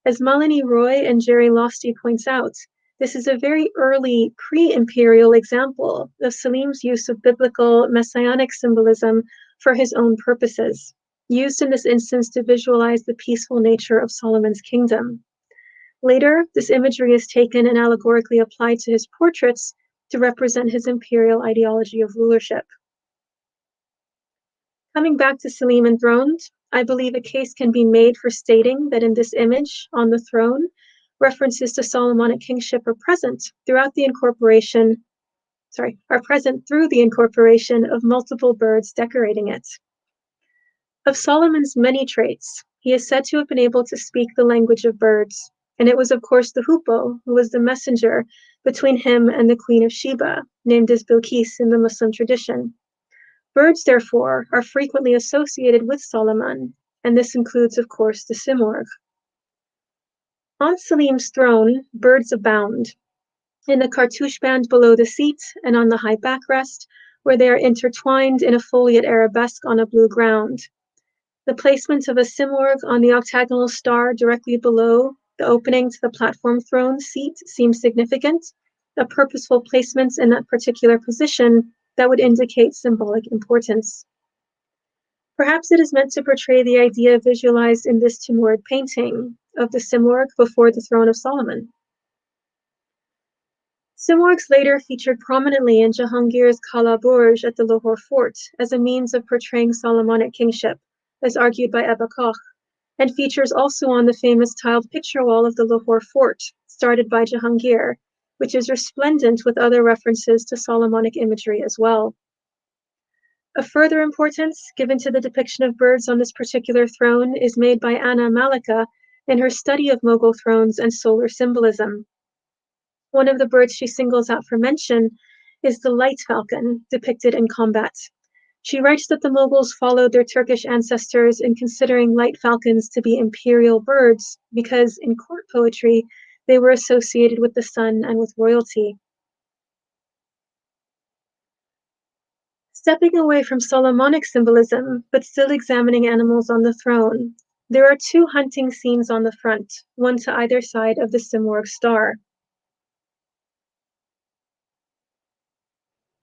As Malini Roy and Jerry Losty points out, this is a very early pre-imperial example of Salim's use of biblical messianic symbolism for his own purposes, used in this instance to visualize the peaceful nature of Solomon's kingdom. Later, this imagery is taken and allegorically applied to his portraits to represent his imperial ideology of rulership. Coming back to Salim enthroned, I believe a case can be made for stating that in this image on the throne, references to Solomonic kingship are present through the incorporation of multiple birds decorating it. Of Solomon's many traits, he is said to have been able to speak the language of birds, and it was of course the hoopoe who was the messenger between him and the Queen of Sheba, named as Bilqis in the Muslim tradition. Birds, therefore, are frequently associated with Solomon, and this includes, of course, the simurgh. On Salim's throne, birds abound, in the cartouche band below the seat and on the high backrest, where they are intertwined in a foliate arabesque on a blue ground. The placement of a simurgh on the octagonal star directly below the opening to the platform throne seat seems significant, a purposeful placement in that particular position that would indicate symbolic importance. Perhaps it is meant to portray the idea visualized in this Timurid painting of the simurgh before the throne of Solomon. Simurghs later featured prominently in Jahangir's Kala Burj at the Lahore fort as a means of portraying Solomonic kingship, as argued by Ebba Koch, and features also on the famous tiled picture wall of the Lahore fort, started by Jahangir, which is resplendent with other references to Solomonic imagery as well. Of further importance given to the depiction of birds on this particular throne is made by Anna Malika in her study of Mughal thrones and solar symbolism. One of the birds she singles out for mention is the light falcon, depicted in combat. She writes that the Mughals followed their Turkish ancestors in considering light falcons to be imperial birds because, in court poetry, they were associated with the sun and with royalty. Stepping away from Solomonic symbolism, but still examining animals on the throne, there are two hunting scenes on the front, one to either side of the Simurgh star.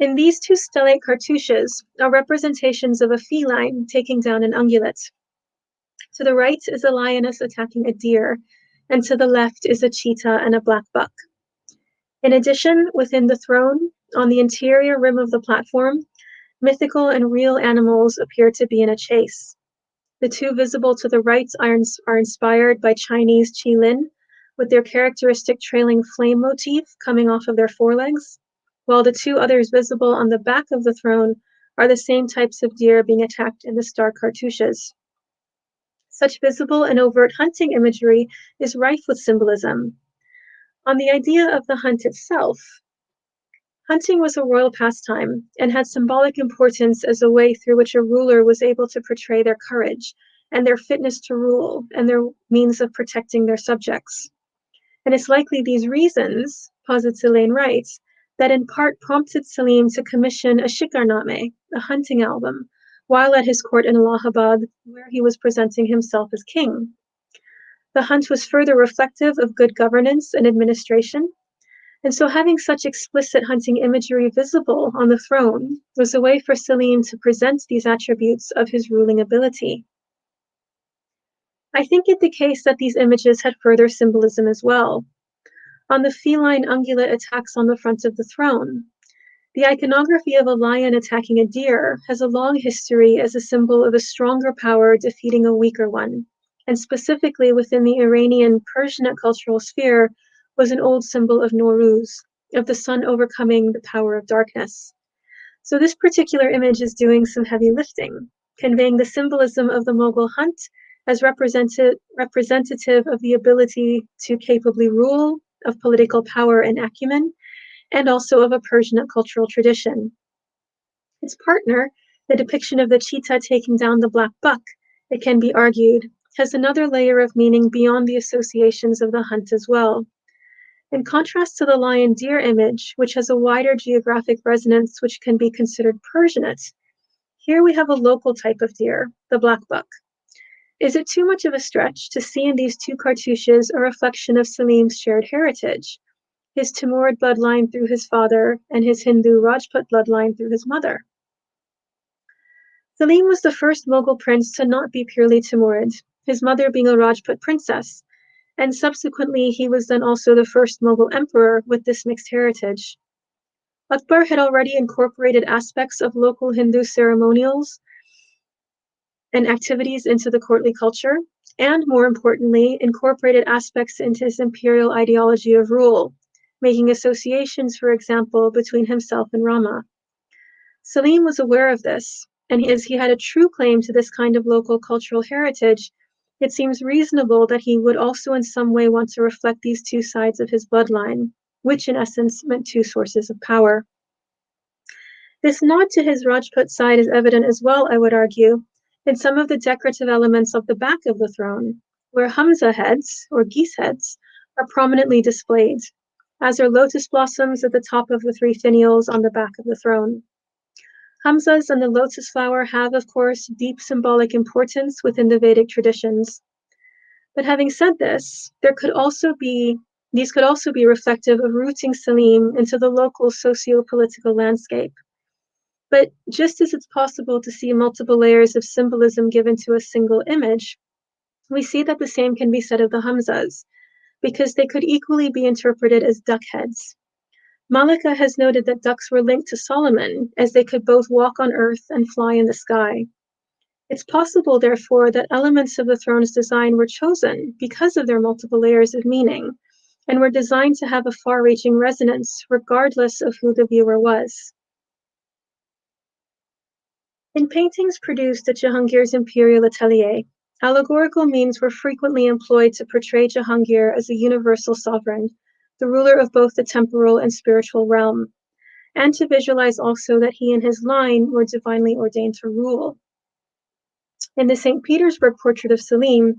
In these two stellate cartouches are representations of a feline taking down an ungulate. To the right is a lioness attacking a deer, and to the left is a cheetah and a black buck. In addition, within the throne, on the interior rim of the platform, mythical and real animals appear to be in a chase. The two visible to the right are inspired by Chinese qilin, with their characteristic trailing flame motif coming off of their forelegs, while the two others visible on the back of the throne are the same types of deer being attacked in the star cartouches. Such visible and overt hunting imagery is rife with symbolism. On the idea of the hunt itself, hunting was a royal pastime and had symbolic importance as a way through which a ruler was able to portray their courage and their fitness to rule and their means of protecting their subjects. And it's likely these reasons, posits Elaine writes, that in part prompted Salim to commission a shikarname, a hunting album, while at his court in Allahabad, where he was presenting himself as king. The hunt was further reflective of good governance and administration, and so having such explicit hunting imagery visible on the throne was a way for Salim to present these attributes of his ruling ability. I think it the case that these images had further symbolism as well. On the feline ungulate attacks on the front of the throne, the iconography of a lion attacking a deer has a long history as a symbol of a stronger power defeating a weaker one, and specifically within the Iranian Persianate cultural sphere was an old symbol of Nowruz, of the sun overcoming the power of darkness. So this particular image is doing some heavy lifting, conveying the symbolism of the Mughal hunt as representative of the ability to capably rule, of political power and acumen, and also of a Persian cultural tradition. Its partner, the depiction of the cheetah taking down the black buck, it can be argued, has another layer of meaning beyond the associations of the hunt as well. In contrast to the lion deer image, which has a wider geographic resonance which can be considered Persianate, here we have a local type of deer, the black buck. Is it too much of a stretch to see in these two cartouches a reflection of Salim's shared heritage, his Timurid bloodline through his father and his Hindu Rajput bloodline through his mother? Salim was the first Mughal prince to not be purely Timurid, his mother being a Rajput princess, and subsequently he was then also the first Mughal emperor with this mixed heritage. Akbar had already incorporated aspects of local Hindu ceremonials and activities into the courtly culture, and more importantly, incorporated aspects into his imperial ideology of rule, making associations, for example, between himself and Rama. Salim was aware of this, and as he had a true claim to this kind of local cultural heritage, it seems reasonable that he would also in some way want to reflect these two sides of his bloodline. which in essence meant two sources of power. This nod to his Rajput side is evident as well, I would argue, in some of the decorative elements of the back of the throne, where Hamza heads, or geese heads, are prominently displayed, as are lotus blossoms at the top of the three finials on the back of the throne. Hamzas and the lotus flower have, of course, deep symbolic importance within the Vedic traditions. But having said this, these could also be reflective of rooting Salim into the local socio-political landscape. But just as it's possible to see multiple layers of symbolism given to a single image, we see that the same can be said of the Hamzas, because they could equally be interpreted as duck heads. Malika has noted that ducks were linked to Solomon, as they could both walk on earth and fly in the sky. It's possible, therefore, that elements of the throne's design were chosen because of their multiple layers of meaning, and were designed to have a far-reaching resonance regardless of who the viewer was. In paintings produced at Jahangir's imperial atelier, allegorical means were frequently employed to portray Jahangir as a universal sovereign, the ruler of both the temporal and spiritual realm, and to visualize also that he and his line were divinely ordained to rule. In the St. Petersburg portrait of Salim,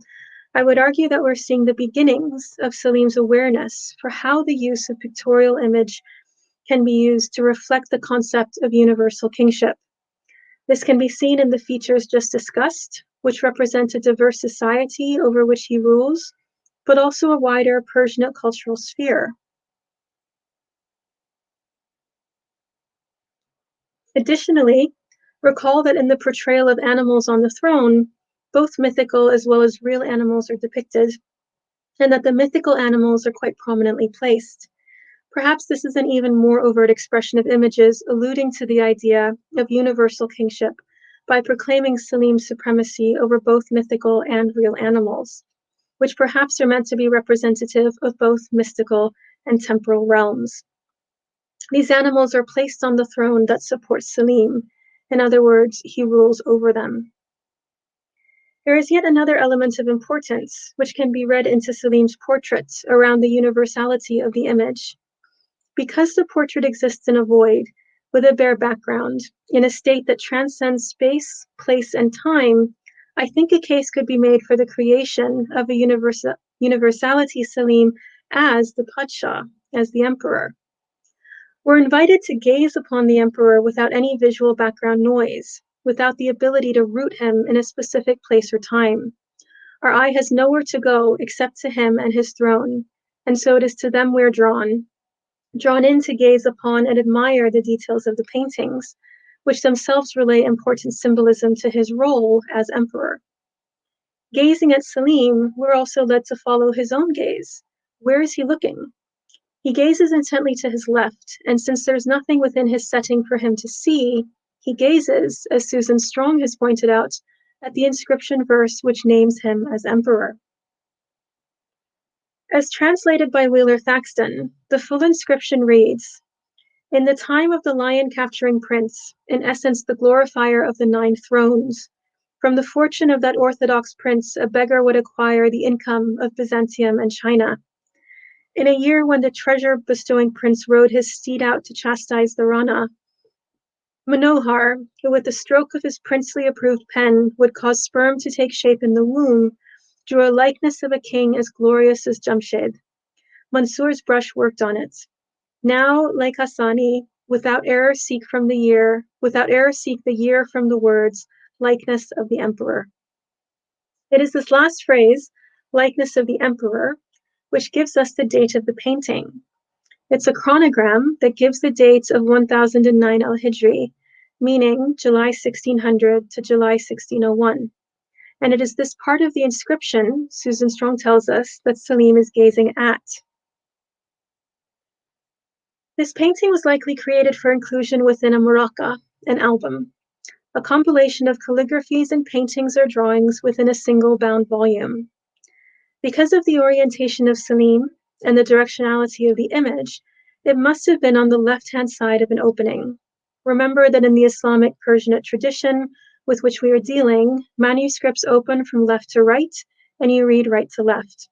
I would argue that we're seeing the beginnings of Salim's awareness for how the use of pictorial image can be used to reflect the concept of universal kingship. This can be seen in the features just discussed, which represent a diverse society over which he rules, but also a wider Persianate cultural sphere. Additionally, recall that in the portrayal of animals on the throne, both mythical as well as real animals are depicted, and that the mythical animals are quite prominently placed. Perhaps this is an even more overt expression of images alluding to the idea of universal kingship by proclaiming Salim's supremacy over both mythical and real animals, which perhaps are meant to be representative of both mystical and temporal realms. These animals are placed on the throne that supports Salim. In other words, he rules over them. There is yet another element of importance, which can be read into Salim's portrait around the universality of the image. Because the portrait exists in a void, with a bare background, in a state that transcends space, place, and time, I think a case could be made for the creation of a universality Salim as the Pacha, as the emperor. We're invited to gaze upon the emperor without any visual background noise, without the ability to root him in a specific place or time. Our eye has nowhere to go except to him and his throne, and so it is to them we're drawn in to gaze upon and admire the details of the paintings, which themselves relay important symbolism to his role as emperor. Gazing at Salim, we're also led to follow his own gaze. Where is he looking? He gazes intently to his left, and since there's nothing within his setting for him to see, he gazes, as Susan Strong has pointed out, at the inscription verse which names him as emperor. As translated by Wheeler Thaxton, the full inscription reads, "In the time of the lion-capturing prince, in essence the glorifier of the 9 thrones, from the fortune of that orthodox prince a beggar would acquire the income of Byzantium and China. In a year when the treasure-bestowing prince rode his steed out to chastise the Rana, Manohar, who with the stroke of his princely approved pen would cause sperm to take shape in the womb, drew a likeness of a king as glorious as Jamshed. Mansur's brush worked on it. Now, like Hassani, without error seek the year from the words, likeness of the emperor." It is this last phrase, likeness of the emperor, which gives us the date of the painting. It's a chronogram that gives the dates of 1009 al-Hijri, meaning July 1600 to July 1601. And it is this part of the inscription, Susan Strong tells us, that Salim is gazing at. This painting was likely created for inclusion within a muraka, an album, a compilation of calligraphies and paintings or drawings within a single bound volume. Because of the orientation of Salim and the directionality of the image, it must have been on the left-hand side of an opening. Remember that in the Islamic Persianate tradition with which we are dealing, manuscripts open from left to right, and you read right to left.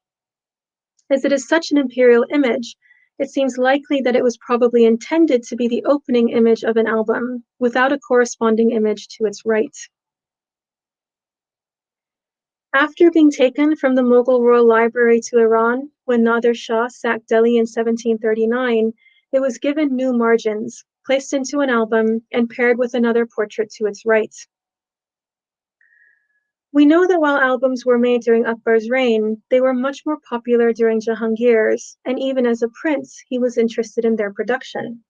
As it is such an imperial image, it seems likely that it was probably intended to be the opening image of an album, without a corresponding image to its right. After being taken from the Mughal Royal Library to Iran when Nader Shah sacked Delhi in 1739, it was given new margins, placed into an album, and paired with another portrait to its right. We know that while albums were made during Akbar's reign, they were much more popular during Jahangir's, and even as a prince, he was interested in their production.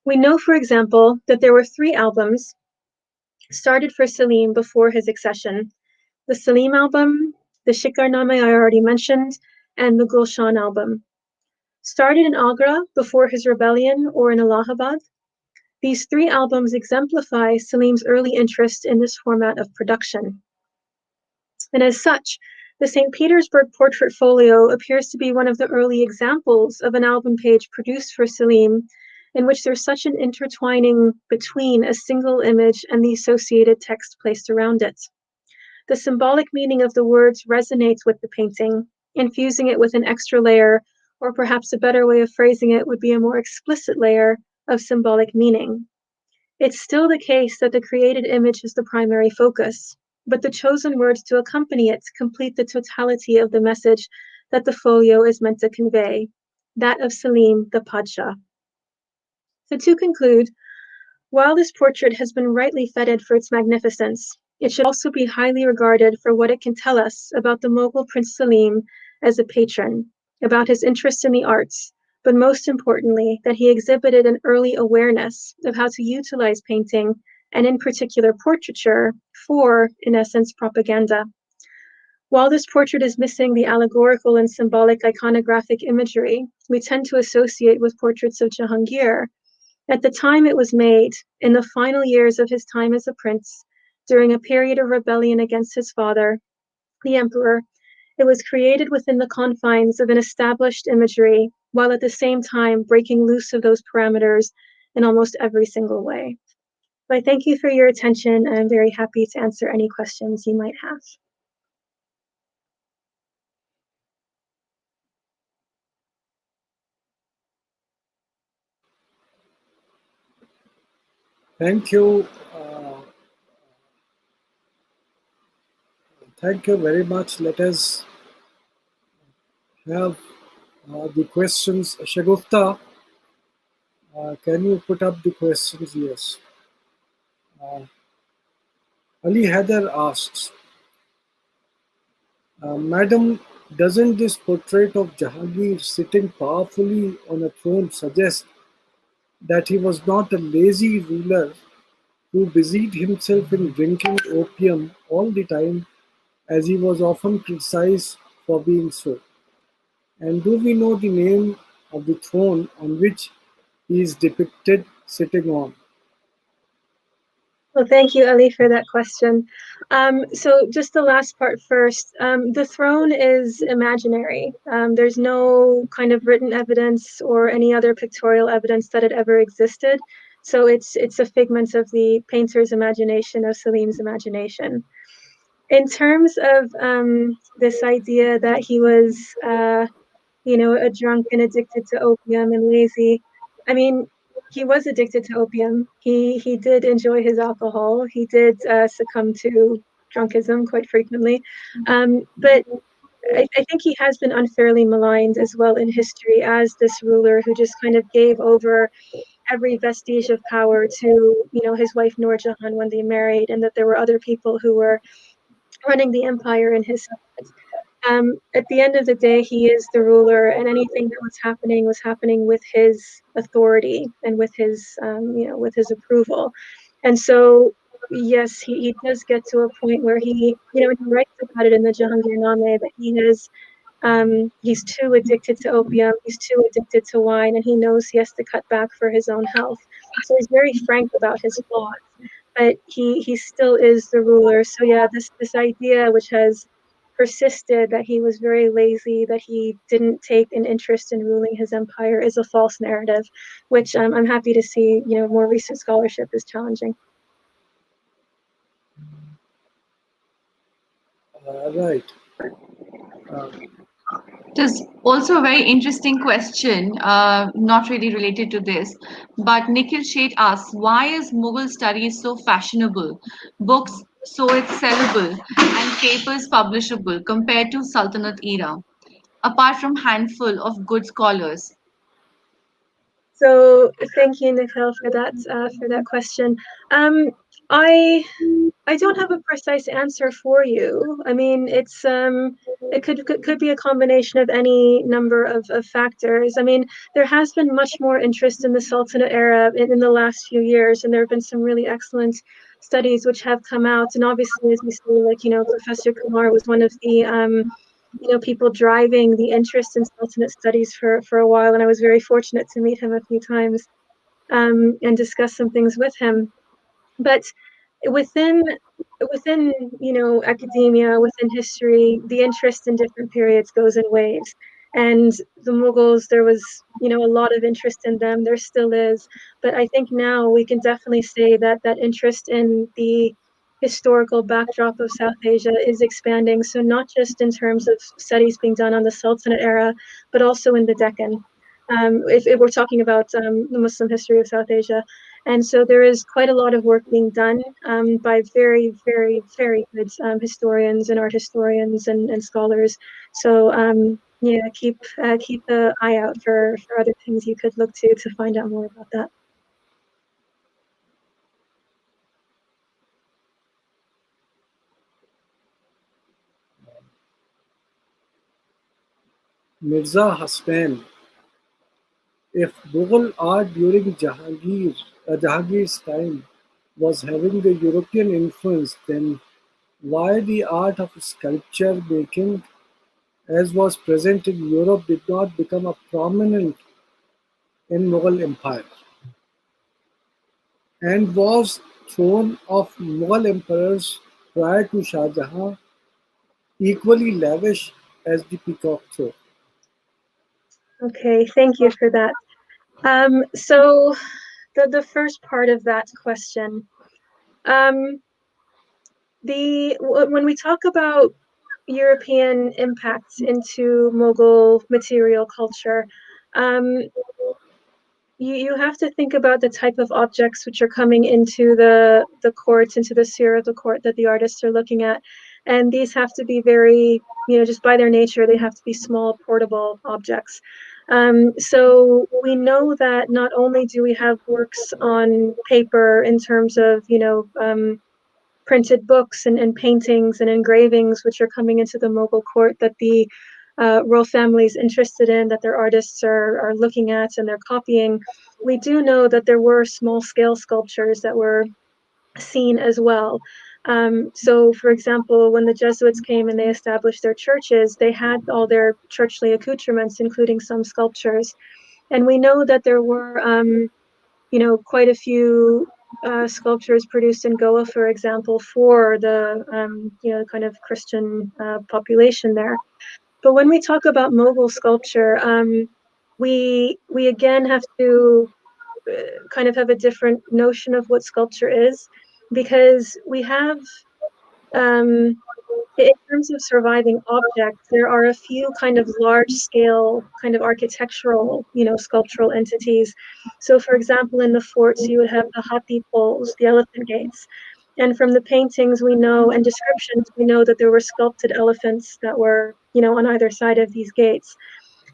We know, for example, that there were 3 albums started for Salim before his accession: the Salim album, the Shikarname I already mentioned, and the Gulshan album. Started in Agra before his rebellion or in Allahabad, these 3 albums exemplify Salim's early interest in this format of production. And as such, the St. Petersburg portrait folio appears to be one of the early examples of an album page produced for Salim, in which there's such an intertwining between a single image and the associated text placed around it. The symbolic meaning of the words resonates with the painting, infusing it with an extra layer, or perhaps a better way of phrasing it would be a more explicit layer of symbolic meaning. It's still the case that the created image is the primary focus, but the chosen words to accompany it complete the totality of the message that the folio is meant to convey, that of Salim the Padshah. So to conclude, while this portrait has been rightly feted for its magnificence, it should also be highly regarded for what it can tell us about the Mughal Prince Salim as a patron, about his interest in the arts, but most importantly, that he exhibited an early awareness of how to utilize painting, and in particular portraiture, for, in essence, propaganda. While this portrait is missing the allegorical and symbolic iconographic imagery we tend to associate with portraits of Jahangir, at the time it was made, in the final years of his time as a prince, during a period of rebellion against his father, the emperor, it was created within the confines of an established imagery, while at the same time breaking loose of those parameters in almost every single way. So I thank you for your attention, and I'm very happy to answer any questions you might have. Thank you. Thank you very much. Let us have the questions. Shagufta, can you put up the questions? Yes. Uh, Ali Heather asks, Madam, doesn't this portrait of Jahangir sitting powerfully on a throne suggest that he was not a lazy ruler who busied himself in drinking opium all the time, as he was often criticized for being so? And do we know the name of the throne on which he is depicted sitting on? Well, thank you, Ali, for that question. So just the last part first. The throne is imaginary. There's no kind of written evidence or any other pictorial evidence that it ever existed. So it's a figment of the painter's imagination, of Salim's imagination. In terms of this idea that he was, a drunk and addicted to opium and lazy. I mean, he was addicted to opium. He did enjoy his alcohol. He did succumb to drunkism quite frequently. But I think he has been unfairly maligned as well in history as this ruler who just kind of gave over every vestige of power to, his wife Noor Jahan when they married, and that there were other people who were running the empire in his stead. At the end of the day, he is the ruler, and anything that was happening with his authority and with his approval. And so, yes, he does get to a point where he writes about it in the Jahangir Name that he's too addicted to opium, he's too addicted to wine, and he knows he has to cut back for his own health. So he's very frank about his flaws, but he still is the ruler. So yeah, this idea which has persisted that he was very lazy, that he didn't take an interest in ruling his empire, is a false narrative, which I'm happy to see, more recent scholarship is challenging. Right. Uh, There's also a very interesting question, not really related to this, but Nikhil Sheth asks, why is Mughal study so fashionable? Books so it's sellable and papers publishable compared to Sultanate era, apart from handful of good scholars. So thank you, Nikhil, for that question. Um, I I don't have a precise answer for you. I mean, it could be a combination of any number of factors. I mean, there has been much more interest in the Sultanate era in the last few years, and there have been some really excellent studies which have come out. And obviously, as you say, like, Professor Kumar was one of the people driving the interest in Sultanate studies for a while, and I was very fortunate to meet him a few times and discuss some things with him. But within within academia, within history, the interest in different periods goes in waves. And the Mughals, there was a lot of interest in them. There still is, but I think now we can definitely say that that interest in the historical backdrop of South Asia is expanding. So not just in terms of studies being done on the Sultanate era, but also in the Deccan. If we're talking about the Muslim history of South Asia, and so there is quite a lot of work being done by very, very, very good historians and art historians and scholars. So yeah, keep the eye out for other things you could look to find out more about that. Mirza Hasnain, if Mughal art during Jahangir's time was having the European influence, then why the art of sculpture making, as was present in Europe, did not become a prominent in Mughal Empire, and was throne of Mughal emperors prior to Shah Jahan equally lavish as the Peacock throne? Okay, thank you for that. So the first part of that question, um, when we talk about European impacts into Mughal material culture, um, you have to think about the type of objects which are coming into the court, into the sphere of the court that the artists are looking at. And these have to be very, just by their nature, they have to be small, portable objects. So we know that not only do we have works on paper in terms of, printed books and paintings and engravings which are coming into the Mughal court that the royal family is interested in, that their artists are looking at and they're copying. We do know that there were small scale sculptures that were seen as well. So, for example, when the Jesuits came and they established their churches, they had all their churchly accoutrements, including some sculptures. And we know that there were quite a few sculptures produced in Goa, for example, for the kind of Christian population there. But when we talk about Mughal sculpture, we again have to kind of have a different notion of what sculpture is, because we have um, in terms of surviving objects, there are a few kind of large scale, kind of architectural, sculptural entities. So, for example, in the forts, you would have the Hathi poles, the elephant gates. And from the paintings we know and descriptions, we know that there were sculpted elephants that were, on either side of these gates.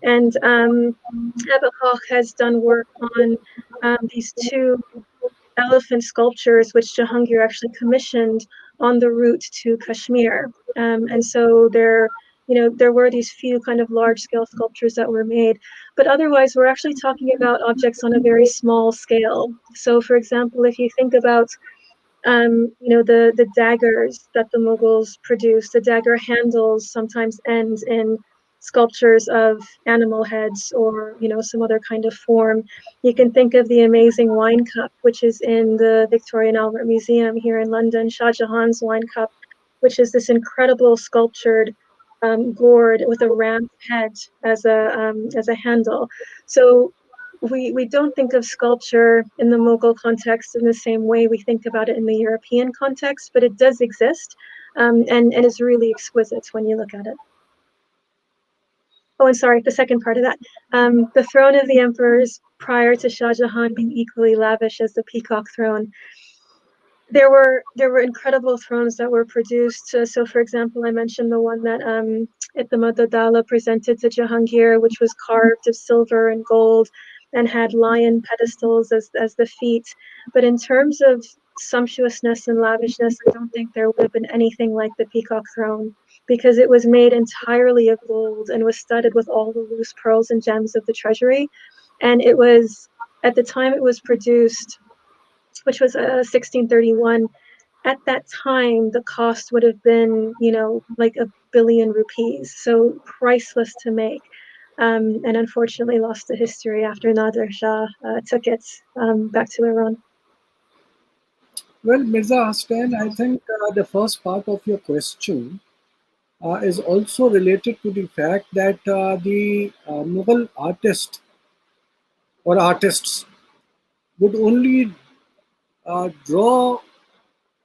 And Abacock has done work on these two elephant sculptures, which Jahangir actually commissioned on the route to Kashmir. And so there were these few kind of large scale sculptures that were made, but otherwise we're actually talking about objects on a very small scale. So, for example, if you think about the daggers that the Mughals produced, the dagger handles sometimes end in sculptures of animal heads or, some other kind of form. You can think of the amazing wine cup, which is in the Victoria and Albert Museum here in London, Shah Jahan's wine cup, which is this incredible sculptured gourd with a ram's head as a handle. So we don't think of sculpture in the Mughal context in the same way we think about it in the European context, but it does exist, and is really exquisite when you look at it. Oh, and sorry, the second part of that. The throne of the emperors prior to Shah Jahan being equally lavish as the peacock throne, there were incredible thrones that were produced. So for example, I mentioned the one that Ithamad presented to Jahangir, which was carved of silver and gold and had lion pedestals as the feet. But in terms of sumptuousness and lavishness, I don't think there would have been anything like the peacock throne because it was made entirely of gold and was studded with all the loose pearls and gems of the treasury. And it was, at the time it was produced, which was 1631, at that time the cost would have been, like 1 billion rupees, so priceless to make. And unfortunately lost to history after Nadir Shah took it back to Iran. Well, Mirza Hassan, I think the first part of your question is also related to the fact that the Mughal artist or artists would only draw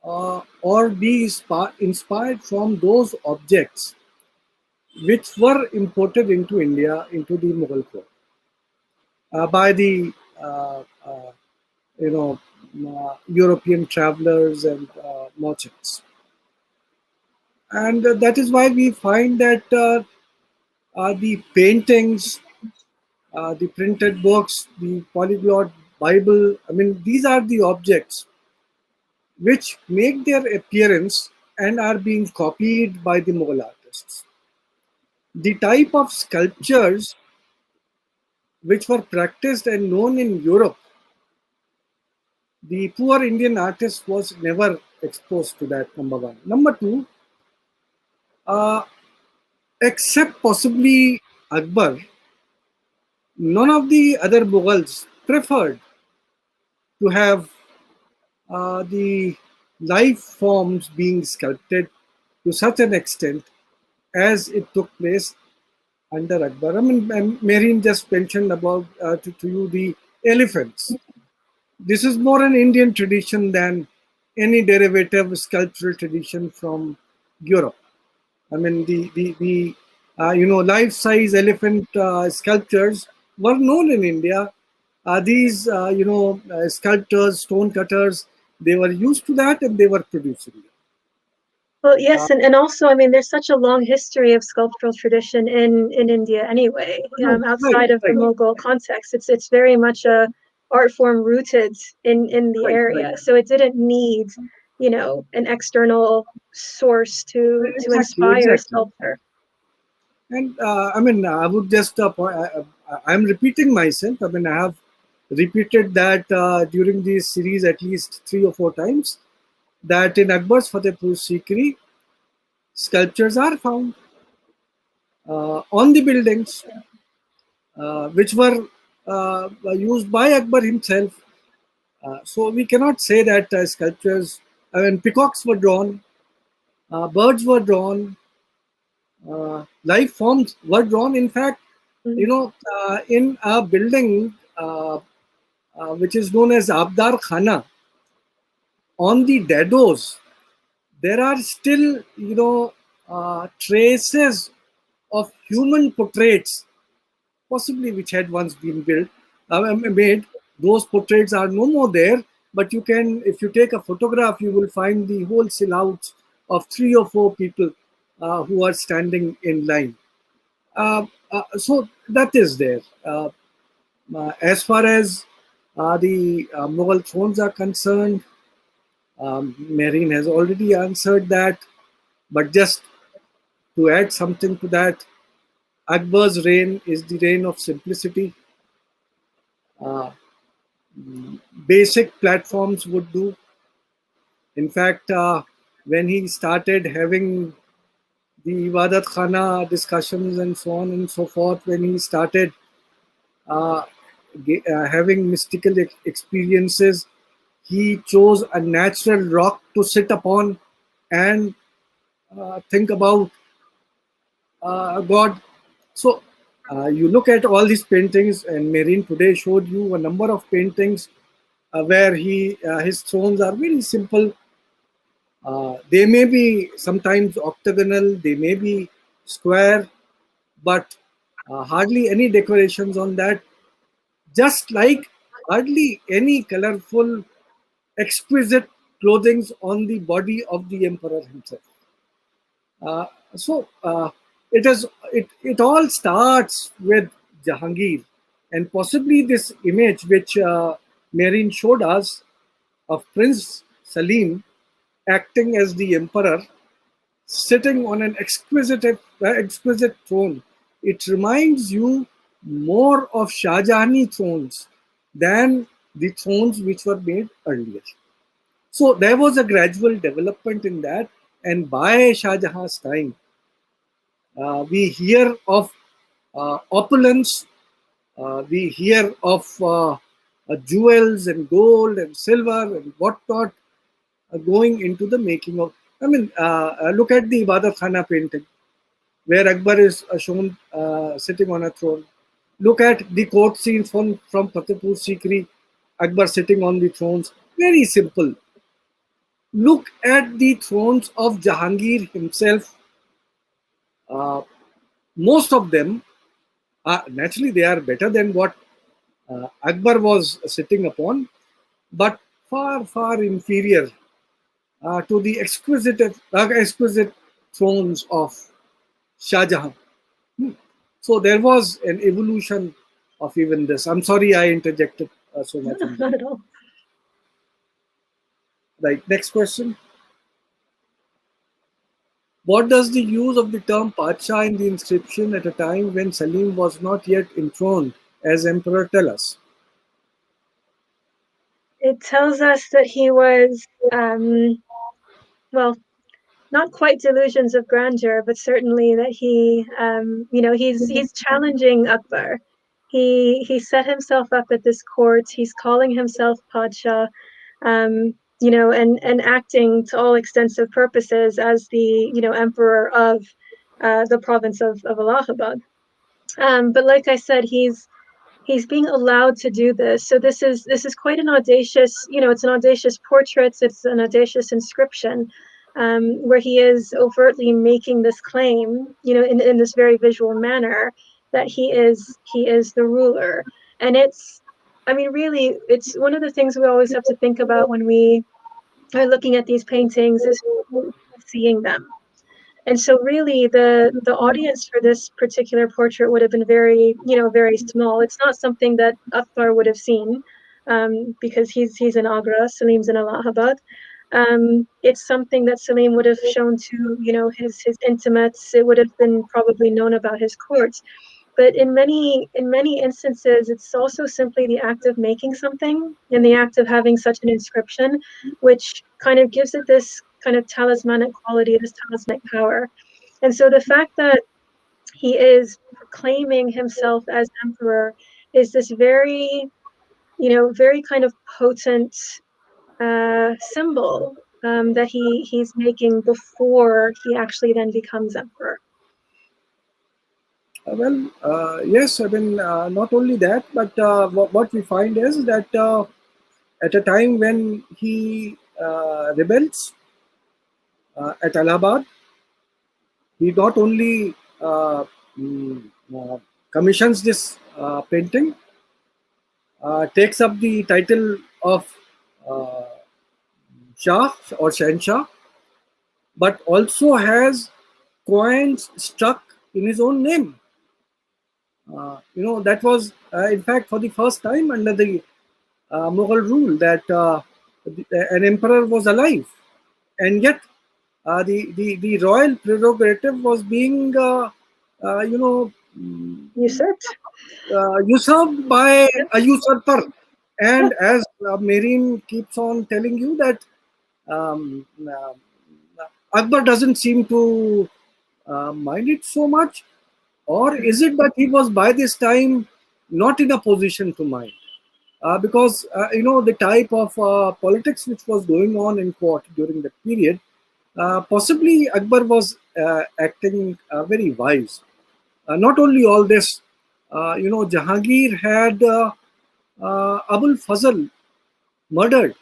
or be inspired from those objects which were imported into India, into the Mughal court by the you know European travelers and merchants, and that is why we find that the paintings, the printed books, the polyglot Bible. I mean, these are the objects which make their appearance and are being copied by the Mughal artists. The type of sculptures which were practiced and known in Europe, the poor Indian artist was never exposed to that, number one. Number two, uh, except possibly Akbar, none of the other Mughals preferred to have the life forms being sculpted to such an extent as it took place under Akbar. I mean, Mehreen just mentioned about to you the elephants. This is more an Indian tradition than any derivative sculptural tradition from Europe. I mean, the life-size elephant sculptures were known in India. These sculptors, stone cutters, they were used to that and they were producing it. Well, yes, and also, I mean, there's such a long history of sculptural tradition in India anyway, Right, right, outside of the right, Mughal context. It's very much a art form rooted in the right, right. area, so it didn't need, an external source to Exactly, inspire exactly. sculpture. And I mean, I would just, I'm repeating myself. I mean, I have repeated that during this series at least 3 or 4 times, that in Akbar's Fatehpur Sikri, sculptures are found on the buildings, which were used by Akbar himself. So we cannot say that sculptures, I mean, peacocks were drawn, birds were drawn, life forms were drawn. In fact, in a building which is known as Abdar Khana, on the dados, there are still, traces of human portraits, possibly which had once been made. Those portraits are no more there, but you can, if you take a photograph, you will find the whole silhouettes of 3 or 4 people who are standing in line. So that is there. As far as the Mughal thrones are concerned, Mehreen has already answered that. But just to add something to that, Akbar's reign is the reign of simplicity. Uh, Basic platforms would do. In fact, when he started having the Ibadat Khana discussions and so on and so forth, when he started uh, having mystical experiences, he chose a natural rock to sit upon and think about God. So you look at all these paintings, and Mehreen today showed you a number of paintings where his thrones are very simple. They may be sometimes octagonal, they may be square, but Hardly any decorations on that, just like hardly any colorful, exquisite clothing on the body of the emperor himself. Uh, so it is it all starts with Jahangir, and possibly this image which Mehreen showed us of Prince Salim acting as the emperor, sitting on an exquisite throne. It reminds you more of Shah Jahani thrones than the thrones which were made earlier. So there was a gradual development in that, and by Shah Jahan's time, we hear of opulence, we hear of jewels and gold and silver and whatnot going into the making of. I mean, look at the Ibadat Khana painting, where Akbar is shown sitting on a throne. Look at the court scenes from Fatehpur Sikri, Akbar sitting on the thrones. Very simple. Look at the thrones of Jahangir himself. Uh, most of them, naturally, they are better than what Akbar was sitting upon, but far, far inferior to the exquisite thrones of Shah Jahan. Hmm. So there was an evolution of even this. I'm sorry I interjected so much in that. Not at all. Right, next question. What does the use of the term Pacha in the inscription at a time when Salim was not yet enthroned as emperor tell us? It tells us that he was, well, not quite delusions of grandeur, but certainly that he, he's challenging Akbar. He set himself up at this court. He's calling himself Padshah, and acting to all extensive purposes as the emperor of the province of Allahabad. But like I said, he's being allowed to do this. So this is quite an audacious, it's an audacious portrait, it's an audacious inscription, where he is overtly making this claim, in this very visual manner, that he is the ruler. And I mean, really, it's one of the things we always have to think about when we are looking at these paintings is who's seeing them. And so really the audience for this particular portrait would have been very, very small. It's not something that Akbar would have seen, because he's in Agra, Salim's in Allahabad. It's something that Salim would have shown to, his intimates. It would have been probably known about his court. But in many instances, it's also simply the act of making something and the act of having such an inscription, which kind of gives it this kind of talismanic quality, this talismanic power. And so the fact that he is proclaiming himself as emperor is this very, very kind of potent symbol, that he's making before he actually then becomes emperor. Yes, I mean, not only that, but what we find is that at a time when he rebels at Allahabad, he not only mm, uh, commissions this painting, takes up the title of uh, Shah or Shahenshah, but also has coins struck in his own name. That was, in fact, for the first time under the Mughal rule that an emperor was alive, and yet the royal prerogative was being, Usurped. usurped by a usurper. And as Mehreen keeps on telling you that um, uh, Akbar doesn't seem to mind it so much, or is it that he was by this time not in a position to mind? Because the type of politics which was going on in court during that period, possibly Akbar was acting very wise. Not only all this, Jahangir had Abul Fazl murdered,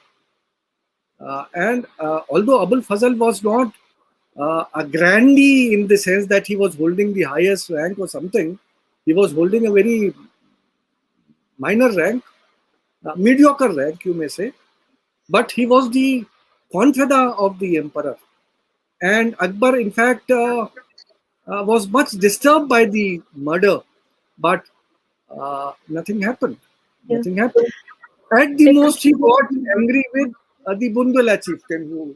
and although Abul Fazl was not a grandee in the sense that he was holding the highest rank or something, He was holding a very minor rank, mediocre rank, you may say, but he was the confidant of the emperor. And Akbar, in fact, was much disturbed by the murder, but nothing happened. Yeah. Nothing happened. At the most, he got angry with the Bundula chieftain who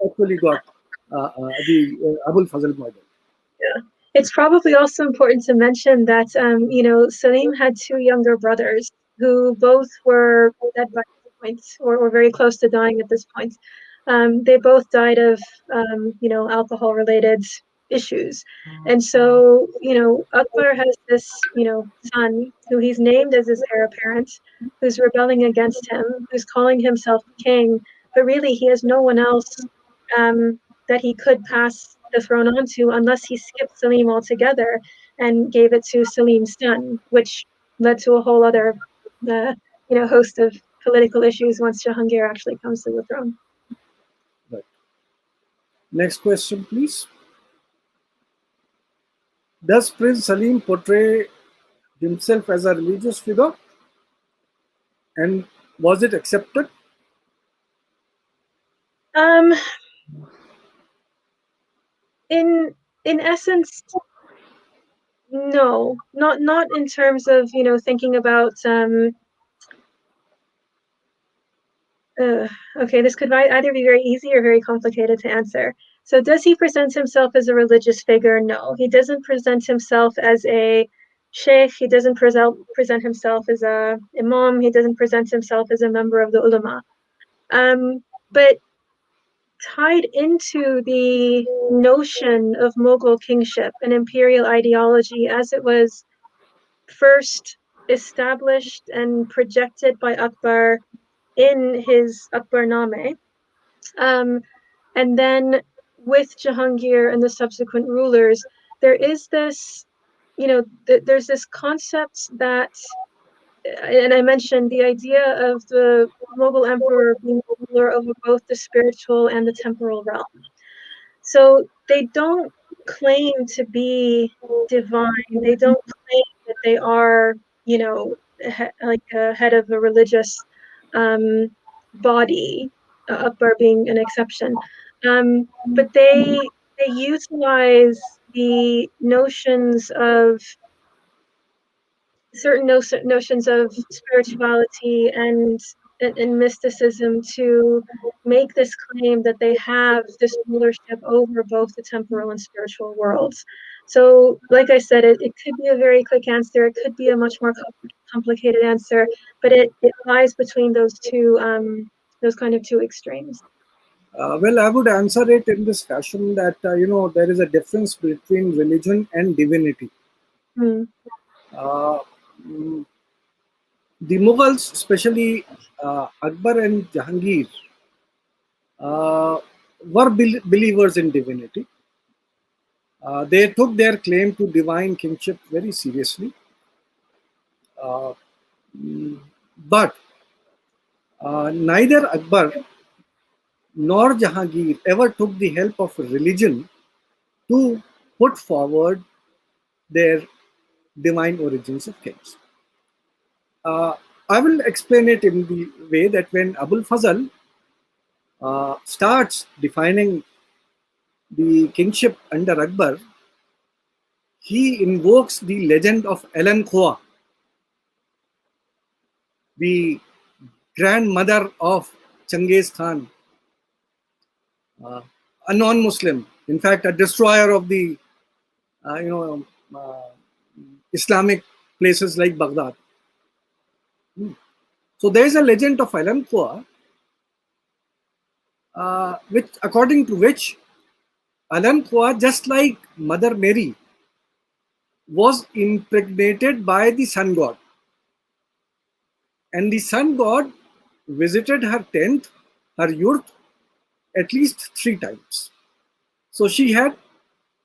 actually got the Abul Fazl murdered. Yeah. It's probably also important to mention that, Salim had two younger brothers who both were dead by this point, or very close to dying at this point. They both died of, alcohol-related issues. And so, Akbar has this, son who he's named as his heir apparent, who's rebelling against him, who's calling himself king, but really he has no one else that he could pass the throne onto unless he skipped Salim altogether and gave it to Salim's son, which led to a whole other, host of political issues once Jahangir actually comes to the throne. Right. Next question, please. Does Prince Salim portray himself as a religious figure, and was it accepted? Um, in essence, no, not in terms of thinking about okay, this could either be very easy or very complicated to answer. So does he present himself as a religious figure? No, he doesn't present himself as a sheikh. He doesn't present himself as a imam. He doesn't present himself as a member of the ulama. But tied into the notion of Mughal kingship and imperial ideology as it was first established and projected by Akbar in his Akbarname, and then with Jahangir and the subsequent rulers, there is this, there's this concept that, and I mentioned the idea of the Mughal emperor being ruler over both the spiritual and the temporal realm. So they don't claim to be divine. They don't claim that they are, like a head of a religious body, Akbar being an exception. But they utilize the notions of certain notions of spirituality and mysticism to make this claim that they have this rulership over both the temporal and spiritual worlds. So, like I said, it could be a very quick answer. It could be a much more complicated answer, but it lies between those kind of two extremes. Well, I would answer it in this fashion that there is a difference between religion and divinity. Hmm. Uh, mm, the Mughals, especially Akbar and Jahangir, uh, were believers in divinity. They took their claim to divine kingship very seriously. Uh, but neither Akbar nor Jahangir ever took the help of religion to put forward their divine origins of kings. Uh, I will explain it in the way that when Abul Fazl starts defining the kingship under Akbar, he invokes the legend of Ellen Khoa, the grandmother of Genghis Khan, a non-Muslim, in fact, a destroyer of the uh, Islamic places like Baghdad. So there is a legend of Ellen Khoa, according to which Ellen Khoa, just like Mother Mary, was impregnated by the sun god, and the sun god visited her tent, her yurt, at least 3 times. So she had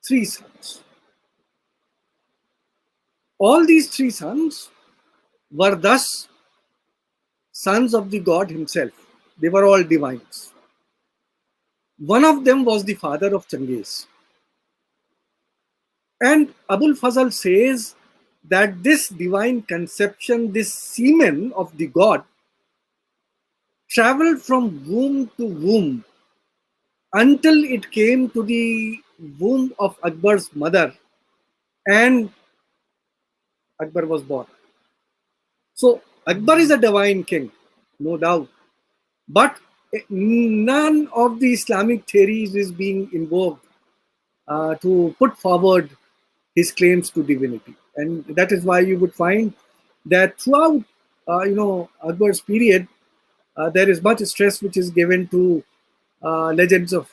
3 sons. All these 3 sons were thus sons of the god himself. They were all divines. One of them was the father of Changiz. And Abul Fazl says that this divine conception, this semen of the god, traveled from womb to womb until it came to the womb of Akbar's mother, and Akbar was born. So Akbar is a divine king, no doubt. But none of the Islamic theories is being invoked to put forward his claims to divinity, and that is why you would find that throughout, Akbar's period, there is much stress which is given to legends of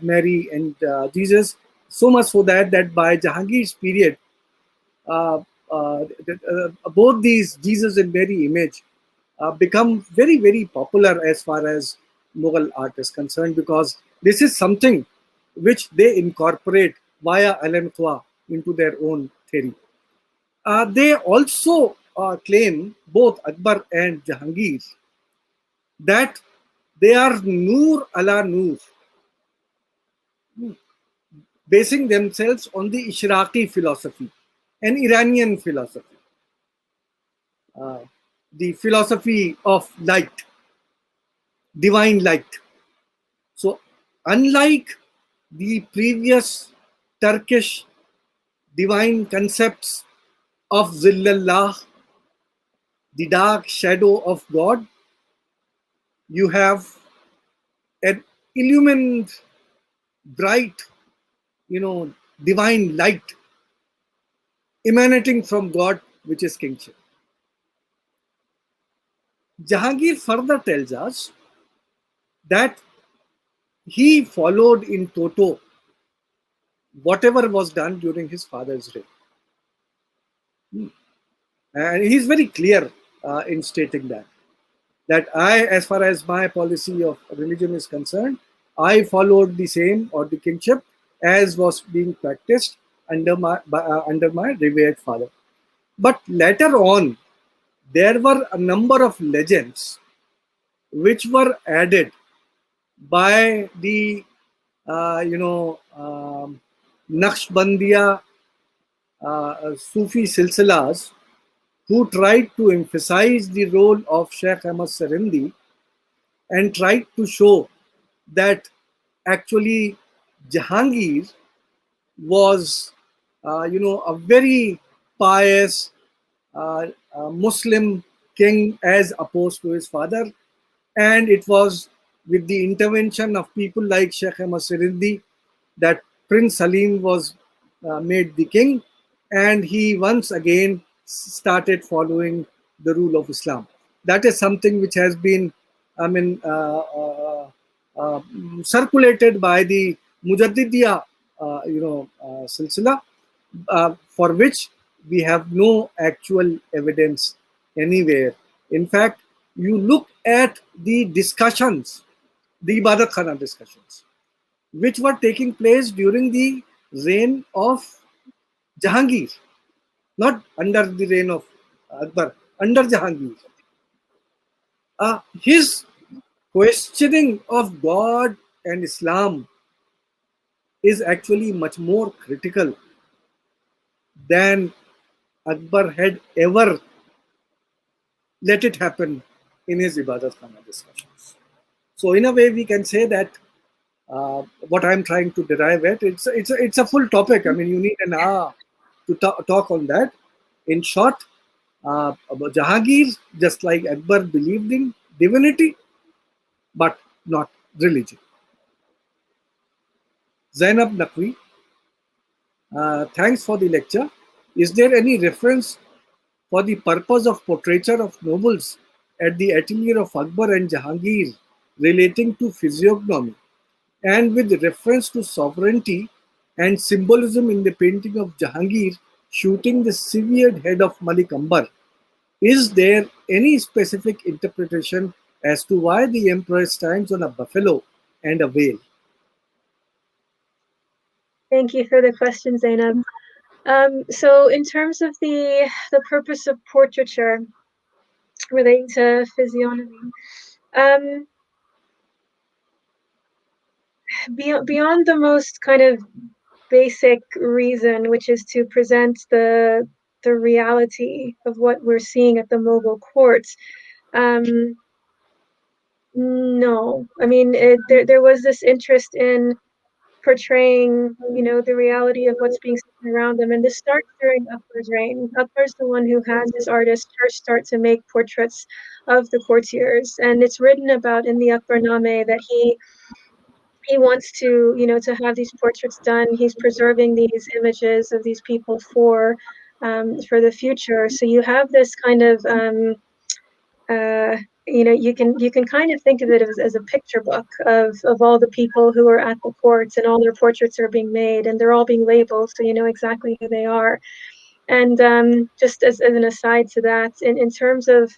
Mary and Jesus. So much so that by Jahangir's period, uh, both these Jesus and Mary image become very, very popular as far as Mughal art is concerned, because this is something which they incorporate via Alan Khwa into their own theory. They also claim, both Akbar and Jahangir, that they are Noor ala Noor, basing themselves on the Ishraqi philosophy, an Iranian philosophy, uh, the philosophy of light, divine light. So, unlike the previous Turkish divine concepts of Zillallah, the dark shadow of God, you have an illumined, bright, divine light emanating from God, which is kingship. Jahangir further tells us that he followed in toto whatever was done during his father's reign. And he's very clear in stating that I, as far as my policy of religion is concerned, I followed the same, or the kingship, as was being practiced under my revered father. But later on, there were a number of legends which were added by the Naqshbandiya Sufi silsilas, who tried to emphasize the role of Sheikh Ahmad Sarindi and tried to show that actually Jahangir was, a very pious Muslim king as opposed to his father. And it was with the intervention of people like Sheikh Ahmad Sarindi that Prince Salim was made the king, and he once again started following the rule of Islam. That is something which has been, I mean, circulated by the Mujaddidiya, silsila, for which we have no actual evidence anywhere. In fact, you look at the discussions, the Ibadat Khana discussions, which were taking place during the reign of Jahangir, not under the reign of Akbar, under Jahangir. His questioning of God and Islam is actually much more critical than Akbar had ever let it happen in his Ibadat Khana discussions. So, in a way, we can say that what I'm trying to derive at, it's a full topic. I mean, you need an hour to talk on that. In short, about Jahangir, just like Akbar, believed in divinity, but not religion. Zainab Naqvi, thanks for the lecture. Is there any reference for the purpose of portraiture of nobles at the atelier of Akbar and Jahangir relating to physiognomy, and with reference to sovereignty and symbolism in the painting of Jahangir shooting the severed head of Malik Ambar? Is there any specific interpretation as to why the emperor stands on a buffalo and a whale? Thank you for the question, Zainab. So in terms of the purpose of portraiture relating to physiognomy, um, beyond the most kind of basic reason, which is to present the reality of what we're seeing at the Mughal courts. Um, no, I mean, there was this interest in portraying, the reality of what's being seen around them. And this starts during Akbar's reign. Akbar's the one who has his artists first start to make portraits of the courtiers. And it's written about in the Akbarname that he wants to, to have these portraits done. He's preserving these images of these people for the future. So you have this kind of uh, you can kind of think of it as a picture book of all the people who are at the courts, and all their portraits are being made, and they're all being labeled, so you know exactly who they are. And just as an aside to that, in terms of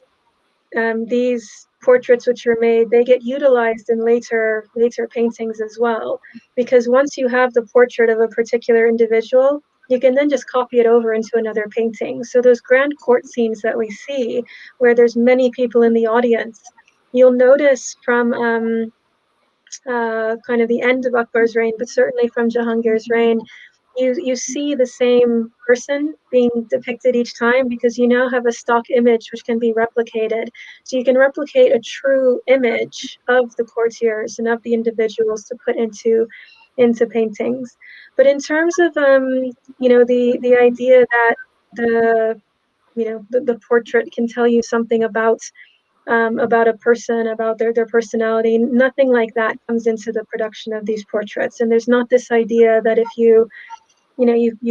these portraits which are made, they get utilized in later paintings as well, because once you have the portrait of a particular individual, you can then just copy it over into another painting. So those grand court scenes that we see, where there's many people in the audience, you'll notice from kind of the end of Akbar's reign, but certainly from Jahangir's reign, you see the same person being depicted each time, because you now have a stock image which can be replicated. So you can replicate a true image of the courtiers and of the individuals to put into paintings. But in terms of the idea that the the portrait can tell you something about a person, about their personality. Nothing like that comes into the production of these portraits. And there's not this idea that if you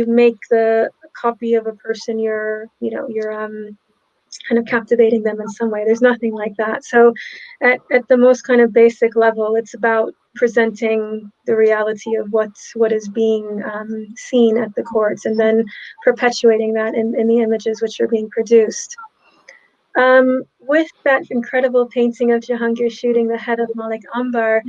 make the copy of a person, you're kind of captivating them in some way. There's nothing like that. So at the most kind of basic level, it's about presenting the reality of what is being seen at the courts, and then perpetuating that in the images which are being produced. With that incredible painting of Jahangir shooting the head of Malik Ambar,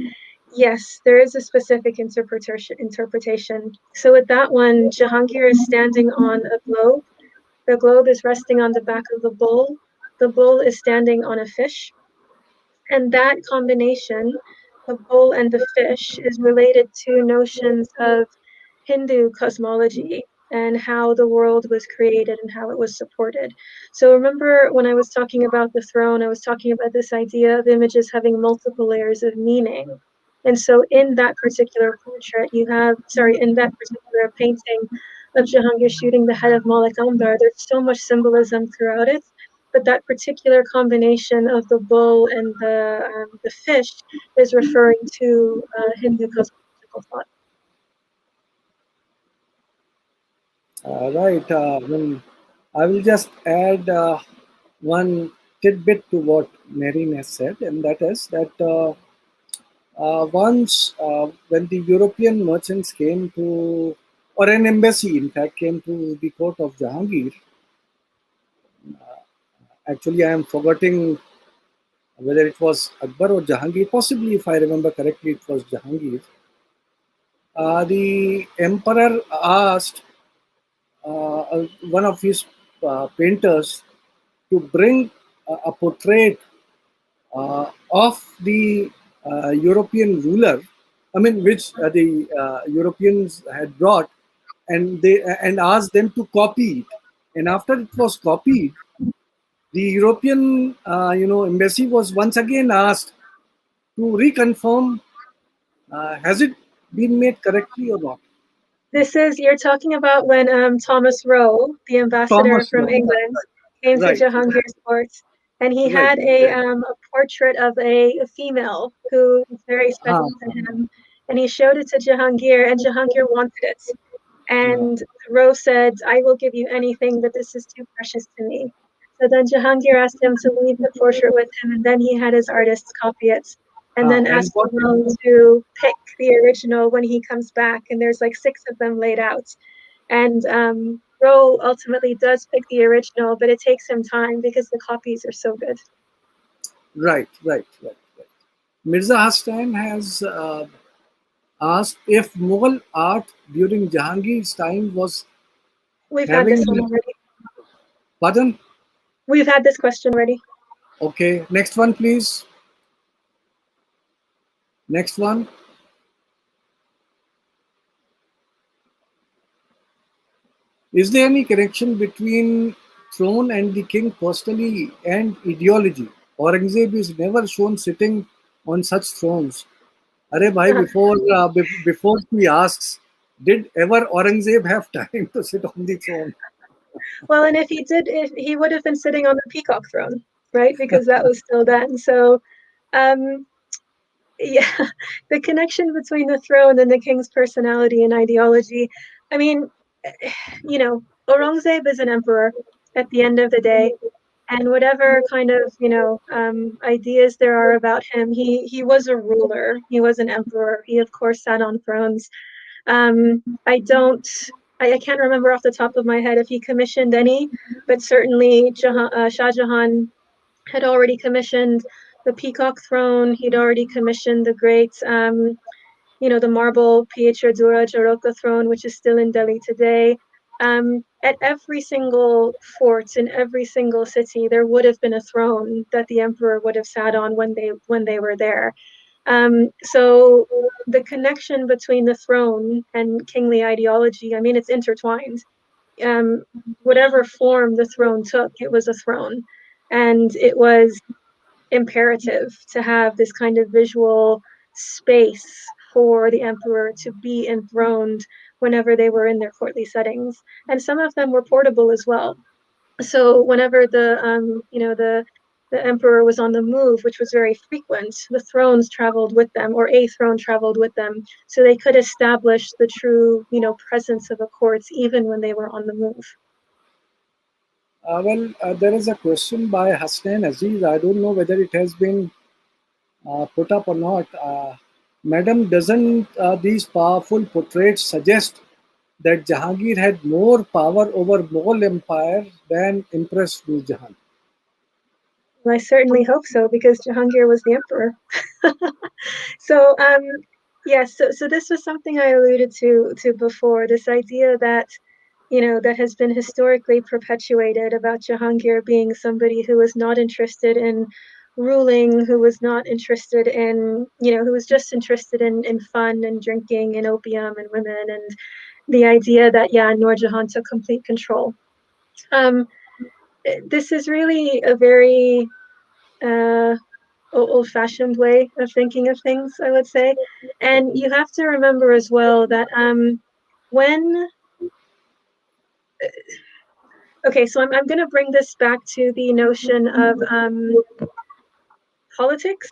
yes, there is a specific interpretation. So with that one, Jahangir is standing on a globe. The globe is resting on the back of the bull. The bull is standing on a fish. And that combination, the bull and the fish, is related to notions of Hindu cosmology and how the world was created and how it was supported. So remember when I was talking about the throne, I was talking about this idea of images having multiple layers of meaning. And so in that particular portrait, in that particular painting of Jahangir shooting the head of Malik Ambar, there's so much symbolism throughout it. But that particular combination of the bull and the fish is referring to Hindu cosmological thought. Right. I will just add one tidbit to what Mehreen has said, and that is that once when the European merchants came to, or an embassy in fact, came to the court of Jahangir, actually I am forgetting whether it was Akbar or Jahangir, possibly if I remember correctly, it was Jahangir. The emperor asked one of his painters to bring a portrait of the European ruler, I mean, which the Europeans had brought, and asked them to copy it. And after it was copied, the European, embassy was once again asked to reconfirm has it been made correctly or not. You're talking about when Thomas Roe, the ambassador Thomas from More. England, came to Right, Jahangir's court, and he right. had a portrait of a female who was very Ah, special to him, and he showed it to Jahangir, and Jahangir wanted it. ah, And Roe said, "I will give you anything, but this is too precious to me." So then Jahangir asked him to leave the portrait with him, and then he had his artists copy it, and then and asked what? Roe to pick the original when he comes back. And there's like 6 of them laid out. And Roe ultimately does pick the original, but it takes him time because the copies are so good. Right, right, right, right. Mirza Hassan has asked if Mughal art during Jahangir's time was We've had having. this one already. Pardon? We've had this question already. Okay, next one, please. Next one. Is there any connection between throne and the king personally and ideology? Aurangzeb is never shown sitting on such thrones. Arey bhai, before he asks, did ever Aurangzeb have time to sit on the throne? Well, and if he did, if he would have been sitting on the peacock throne, right? Because that was still then. So, um, yeah, the connection between the throne and the king's personality and ideology. I mean, you know, Aurangzeb is an emperor at the end of the day, and whatever kind of ideas there are about him, he was a ruler. He was an emperor. He of course sat on thrones. I don't. I can't remember off the top of my head if he commissioned any, but certainly Shah Jahan had already commissioned the Peacock Throne. He'd already commissioned the great, the marble Pietra Dura Jaroka throne, which is still in Delhi today. At every single fort in every single city, there would have been a throne that the emperor would have sat on when they were there. So the connection between the throne and kingly ideology, I mean, it's intertwined. Um, Whatever form the throne took, it was a throne, and it was imperative to have this kind of visual space for the emperor to be enthroned whenever they were in their courtly settings. And some of them were portable as well. So whenever the emperor was on the move, which was very frequent, the thrones traveled with them, or a throne traveled with them, so they could establish the true, presence of a court even when they were on the move. There is a question by Hasnain Aziz. I don't know whether it has been put up or not. Madam, doesn't these powerful portraits suggest that Jahangir had more power over Mughal Empire than Empress Nur Jahan? Well, I certainly hope so, because Jahangir was the emperor. So, yes, so this was something I alluded to before, this idea that, that has been historically perpetuated about Jahangir being somebody who was not interested in ruling, who was not interested in, who was just interested in fun and drinking and opium and women, and the idea that, yeah, Nur Jahan took complete control. Um, this is really a very uh, old-fashioned way of thinking of things, I would say. And you have to remember as well that when okay, so I'm going to bring this back to the notion of politics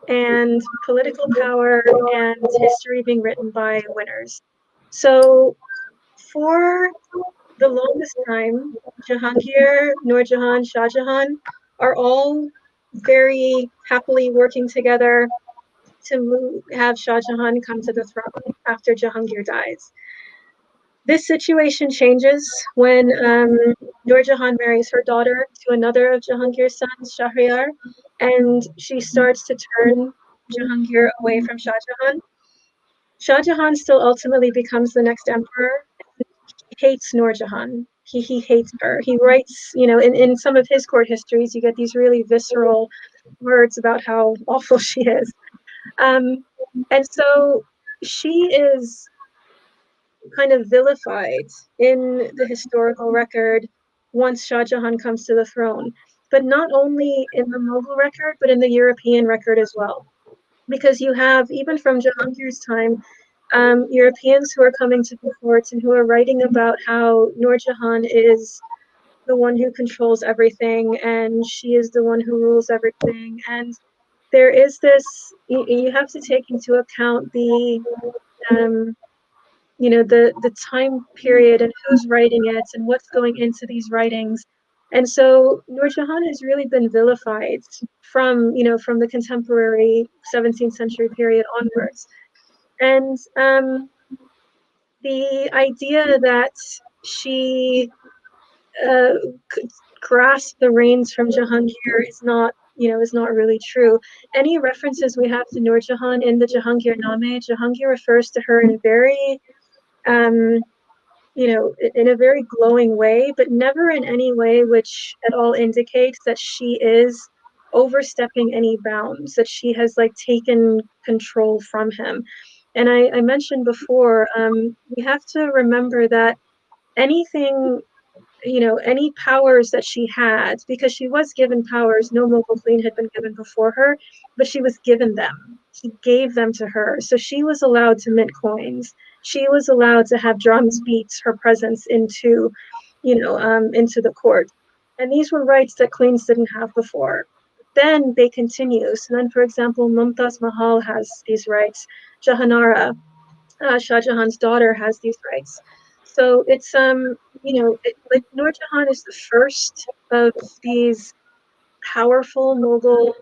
and political power and history being written by winners. So for the longest time, Jahangir, Nur Jahan, Shah Jahan are all very happily working together to have Shah Jahan come to the throne after Jahangir dies. This situation changes when Nur Jahan marries her daughter to another of Jahangir's sons, Shahryar, and she starts to turn Jahangir away from Shah Jahan. Shah Jahan still ultimately becomes the next emperor. He hates Nur Jahan. He hates her. He writes, in some of his court histories, you get these really visceral words about how awful she is. Um, and so she is kind of vilified in the historical record once Shah Jahan comes to the throne, but not only in the Mughal record, but in the European record as well. Because you have, even from Jahangir's time, Europeans who are coming to the courts and who are writing about how Nur Jahan is the one who controls everything and she is the one who rules everything. And there is this, you have to take into account um, the time period and who's writing it and what's going into these writings. And so Nur Jahan has really been vilified from the contemporary 17th century period onwards. And the idea that she uh, grasped the reins from Jahangir is not really true. Any references we have to Nur Jahan in the Jahangir Name, Jahangir refers to her in very um, in a very glowing way, but never in any way which at all indicates that she is overstepping any bounds, that she has like taken control from him. And I mentioned before, we have to remember that anything, any powers that she had, because she was given powers no Mughal queen had been given before her, but she was given them. He gave them to her. So she was allowed to mint coins. She was allowed to have drums beat her presence into the court. And these were rights that queens didn't have before. Then they continue. So then, for example, Mumtaz Mahal has these rights. Jahanara, Shah Jahan's daughter, has these rights. So it's like Noor Jahan is the first of these powerful Mughal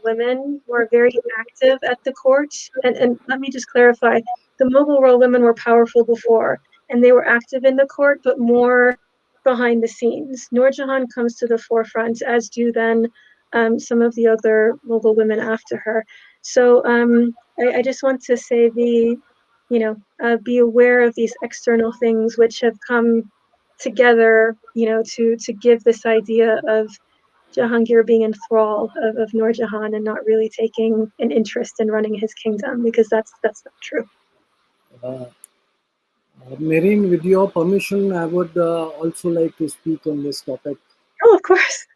women who are very active at the court. And let me just clarify, the Mughal royal women were powerful before, and they were active in the court, but more behind the scenes. Noor Jahan comes to the forefront, as do then some of the other Mughal women after her. So I just want to say be aware of these external things which have come together, to give this idea of Jahangir being in thrall of Noor Jahan and not really taking an interest in running his kingdom, because that's not true. Uh, Mehreen, with your permission, I would also like to speak on this topic. Oh, of course.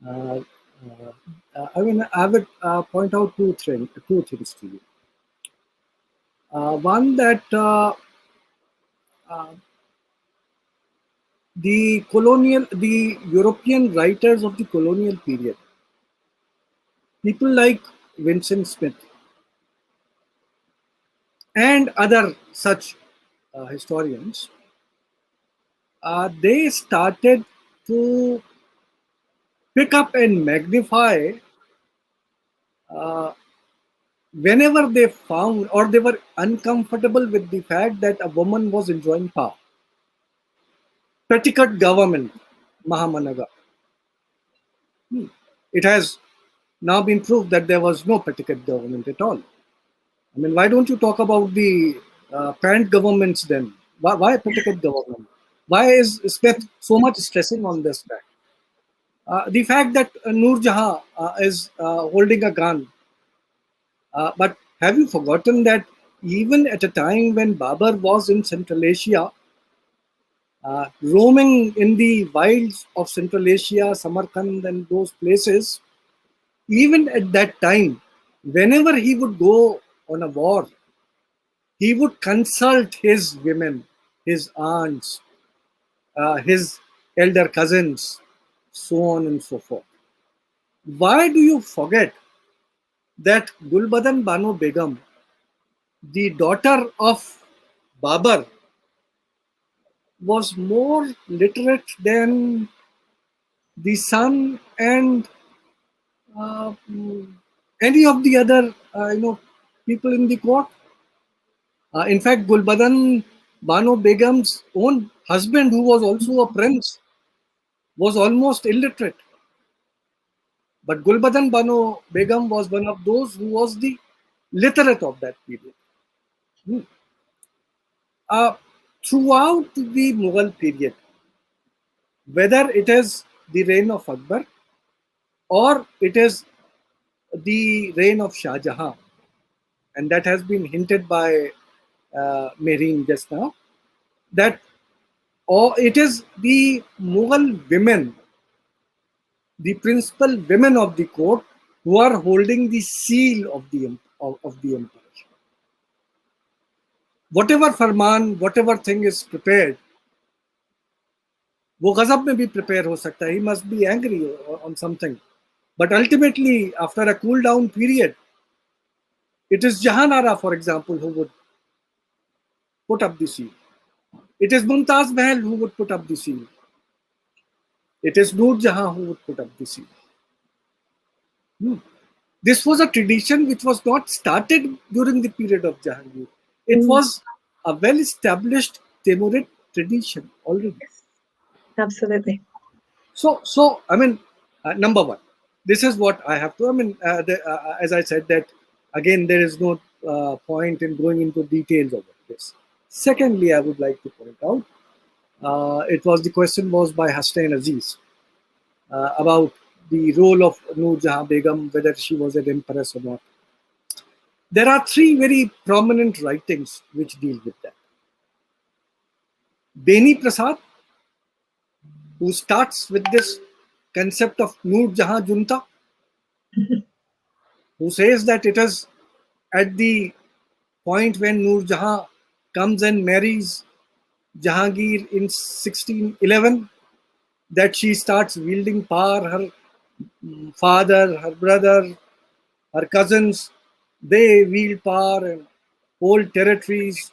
Uh, I would point out two things to you. One, that uh, the European writers of the colonial period, people like Vincent Smith and other such historians, they started to pick up and magnify uh, whenever they found or they were uncomfortable with the fact that a woman was enjoying power. Petticoat government, Mahamanaga. It has now been proved that there was no petticoat government at all. I mean, why don't you talk about the parent governments then? Why petticoat government? Why is Smith so much stressing on this fact? The fact that Noor Jahan is holding a gun. But have you forgotten that even at a time when Babur was in Central Asia, roaming in the wilds of Central Asia, Samarkand, and those places, even at that time, whenever he would go on a war, he would consult his women, his aunts, his elder cousins, so on and so forth. Why do you forget that Gulbadan Bano Begum, the daughter of Babur, was more literate than the son and uh, any of the other people in the court? In fact, Gulbadan Bano Begum's own husband, who was also a prince, was almost illiterate. But Gulbadan Bano Begum was one of those who was the literate of that period. Hmm. Uh, Throughout the Mughal period, whether it is the reign of Akbar or it is the reign of Shah Jahan, and that has been hinted by Mehreen just now, that or it is the Mughal women, the principal women of the court, who are holding the seal of the emperor. Whatever farman, whatever thing is prepared, वो गजब में भी prepare हो सकता है. He must be angry on something. But ultimately, after a cool down period, it is Jahanara, for example, who would put up the seal. It is Mumtaz Mahal who would put up the seal. It is Noor Jahan who would put up the seal. This was a tradition which was not started during the period of Jahangir. It was a well-established Timurid tradition already. Yes, absolutely. So I mean, number one, this is what I have to. I mean, as I said, that again, there is no point in going into details of this. Secondly, I would like to point out, the question was by Hussain Aziz about the role of Noor Jahan Begum, whether she was an empress or not. There are three very prominent writings which deal with that. Beni Prasad, who starts with this concept of Noor Jahan Junta, who says that it is at the point when Noor Jahan comes and marries Jahangir in 1611 that she starts wielding power. Her father, her brother, her cousins, they wield power and hold territories.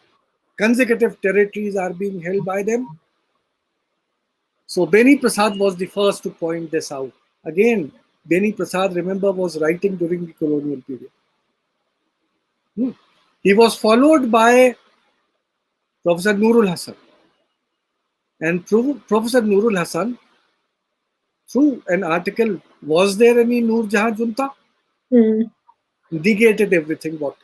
Consecutive territories are being held by them. So Beni Prasad was the first to point this out. Again, Beni Prasad, remember, was writing during the colonial period. He was followed by Professor Nurul Hasan. And Professor Nurul Hasan, through an article, was there any Noor Jahan Junta? Mm. Negated everything what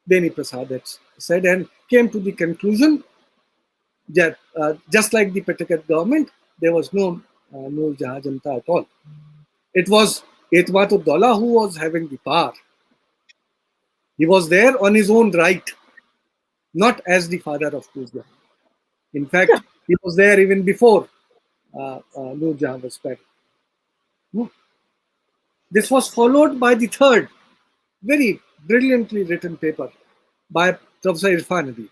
Beni Prasad had said and came to the conclusion that just like the Petticoat government, there was no Noor Jahan Junta at all. It was Etmatul Dawla who was having the power. He was there on his own right, not as the father of Noor Jahan. In fact, he was there even before Noor Jahan was married. This was followed by the third, very brilliantly written paper by Professor Irfan Ali,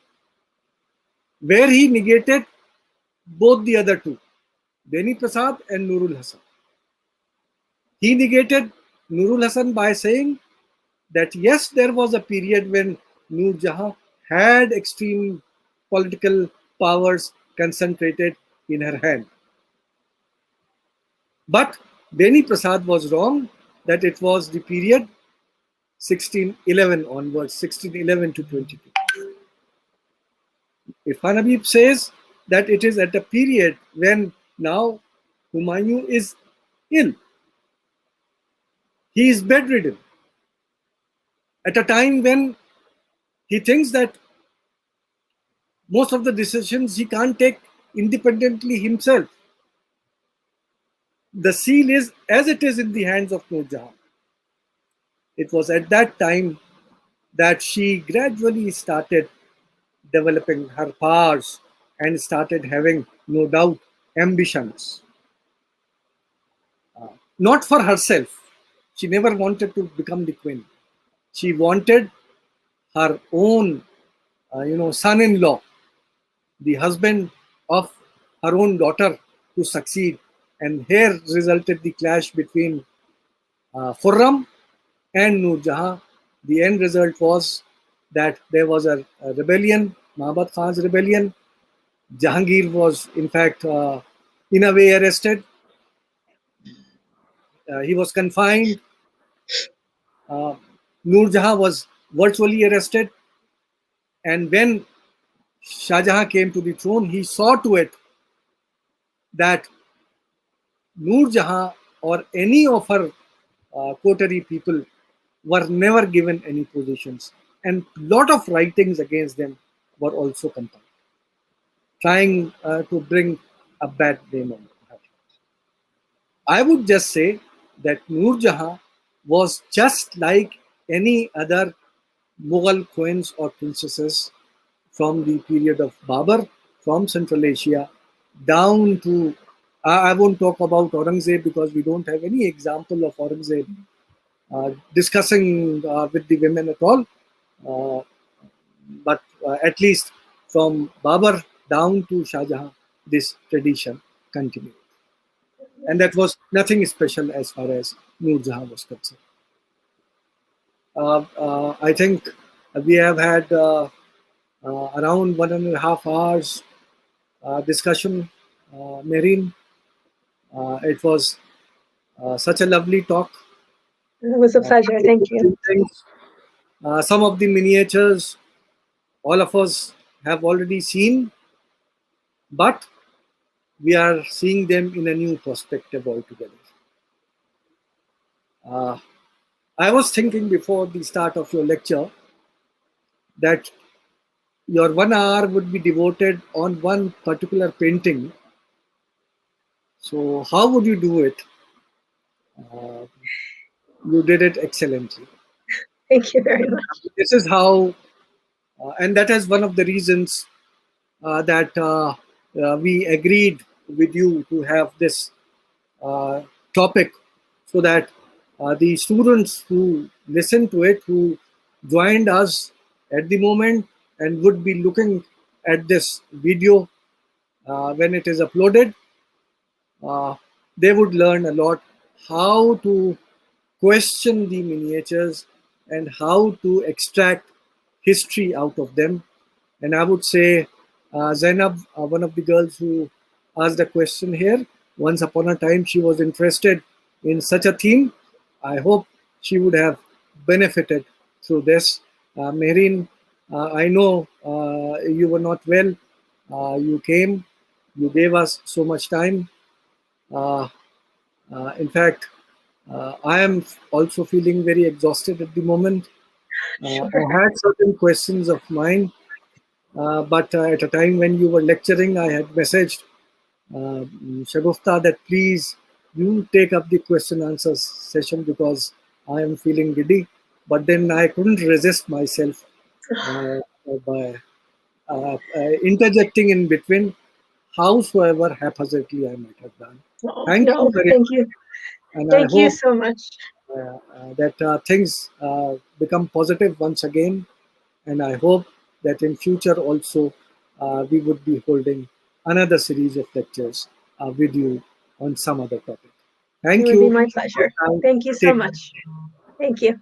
where he negated both the other two, Beni Prasad and Nurul Hasan. He negated Nurul Hasan by saying that yes, there was a period when Noor Jahan had extreme political powers concentrated in her hand. But Beni Prasad was wrong that it was the period 1611 onwards, 1611 to 22. Irfan Habib says that it is at a period when now Humayun is ill. He is bedridden. At a time when he thinks that most of the decisions he can't take independently himself. The seal is as it is in the hands of Noor Jahan. It was at that time that she gradually started developing her powers and started having, no doubt, ambitions. Not for herself. She never wanted to become the queen. She wanted her own, son-in-law, the husband of her own daughter, to succeed. And here resulted the clash between Khurram and Noor Jahan. The end result was that there was a rebellion, Mahabad Khan's rebellion. Jahangir was, in fact, in a way arrested. He was confined. Noor Jahan was virtually arrested. And when Shah Jahan came to the throne, he saw to it that Noor Jahan or any of her coterie people were never given any positions. And a lot of writings against them were also compiled, trying to bring a bad name on her. I would just say that Noor Jahan was just like any other Mughal queens or princesses from the period of Babur, from Central Asia, down to, I won't talk about Aurangzeb because we don't have any example of Aurangzeb discussing with the women at all. But at least from Babur down to Shah Jahan, this tradition continued. And that was nothing special as far as Noor Jahan was concerned. I think we have had around 1.5 hours discussion, Mehreen. It was such a lovely talk. It was a pleasure. Thank you. Some of the miniatures all of us have already seen, but we are seeing them in a new perspective altogether. I was thinking before the start of your lecture that your 1 hour would be devoted on one particular painting. So how would you do it? You did it excellently. Thank you very much. This is how, and that is one of the reasons that we agreed with you to have this uh, topic so that the students who listen to it, who joined us at the moment and would be looking at this video when it is uploaded, uh, they would learn a lot how to question the miniatures and how to extract history out of them. And I would say, Zainab, one of the girls who asked a question here, once upon a time she was interested in such a theme. I hope she would have benefited through this. Mehreen, I know you were not well. You came, you gave us so much time. Uh, in fact, I am also feeling very exhausted at the moment. I Sure. had certain questions of mine, but at a time when you were lecturing, I had messaged Shagufta that please you take up the question answer session because I am feeling giddy. But then I couldn't resist myself uh, by interjecting in between, howsoever haphazardly I might have done. No, Thank you no, very thank much, you. and I Thank you hope so much. that things become positive once again. And I hope that in future also we would be holding another series of lectures with you on some other topic. It Thank would be you. my Good pleasure. night. Thank you so Take care. much. Thank you.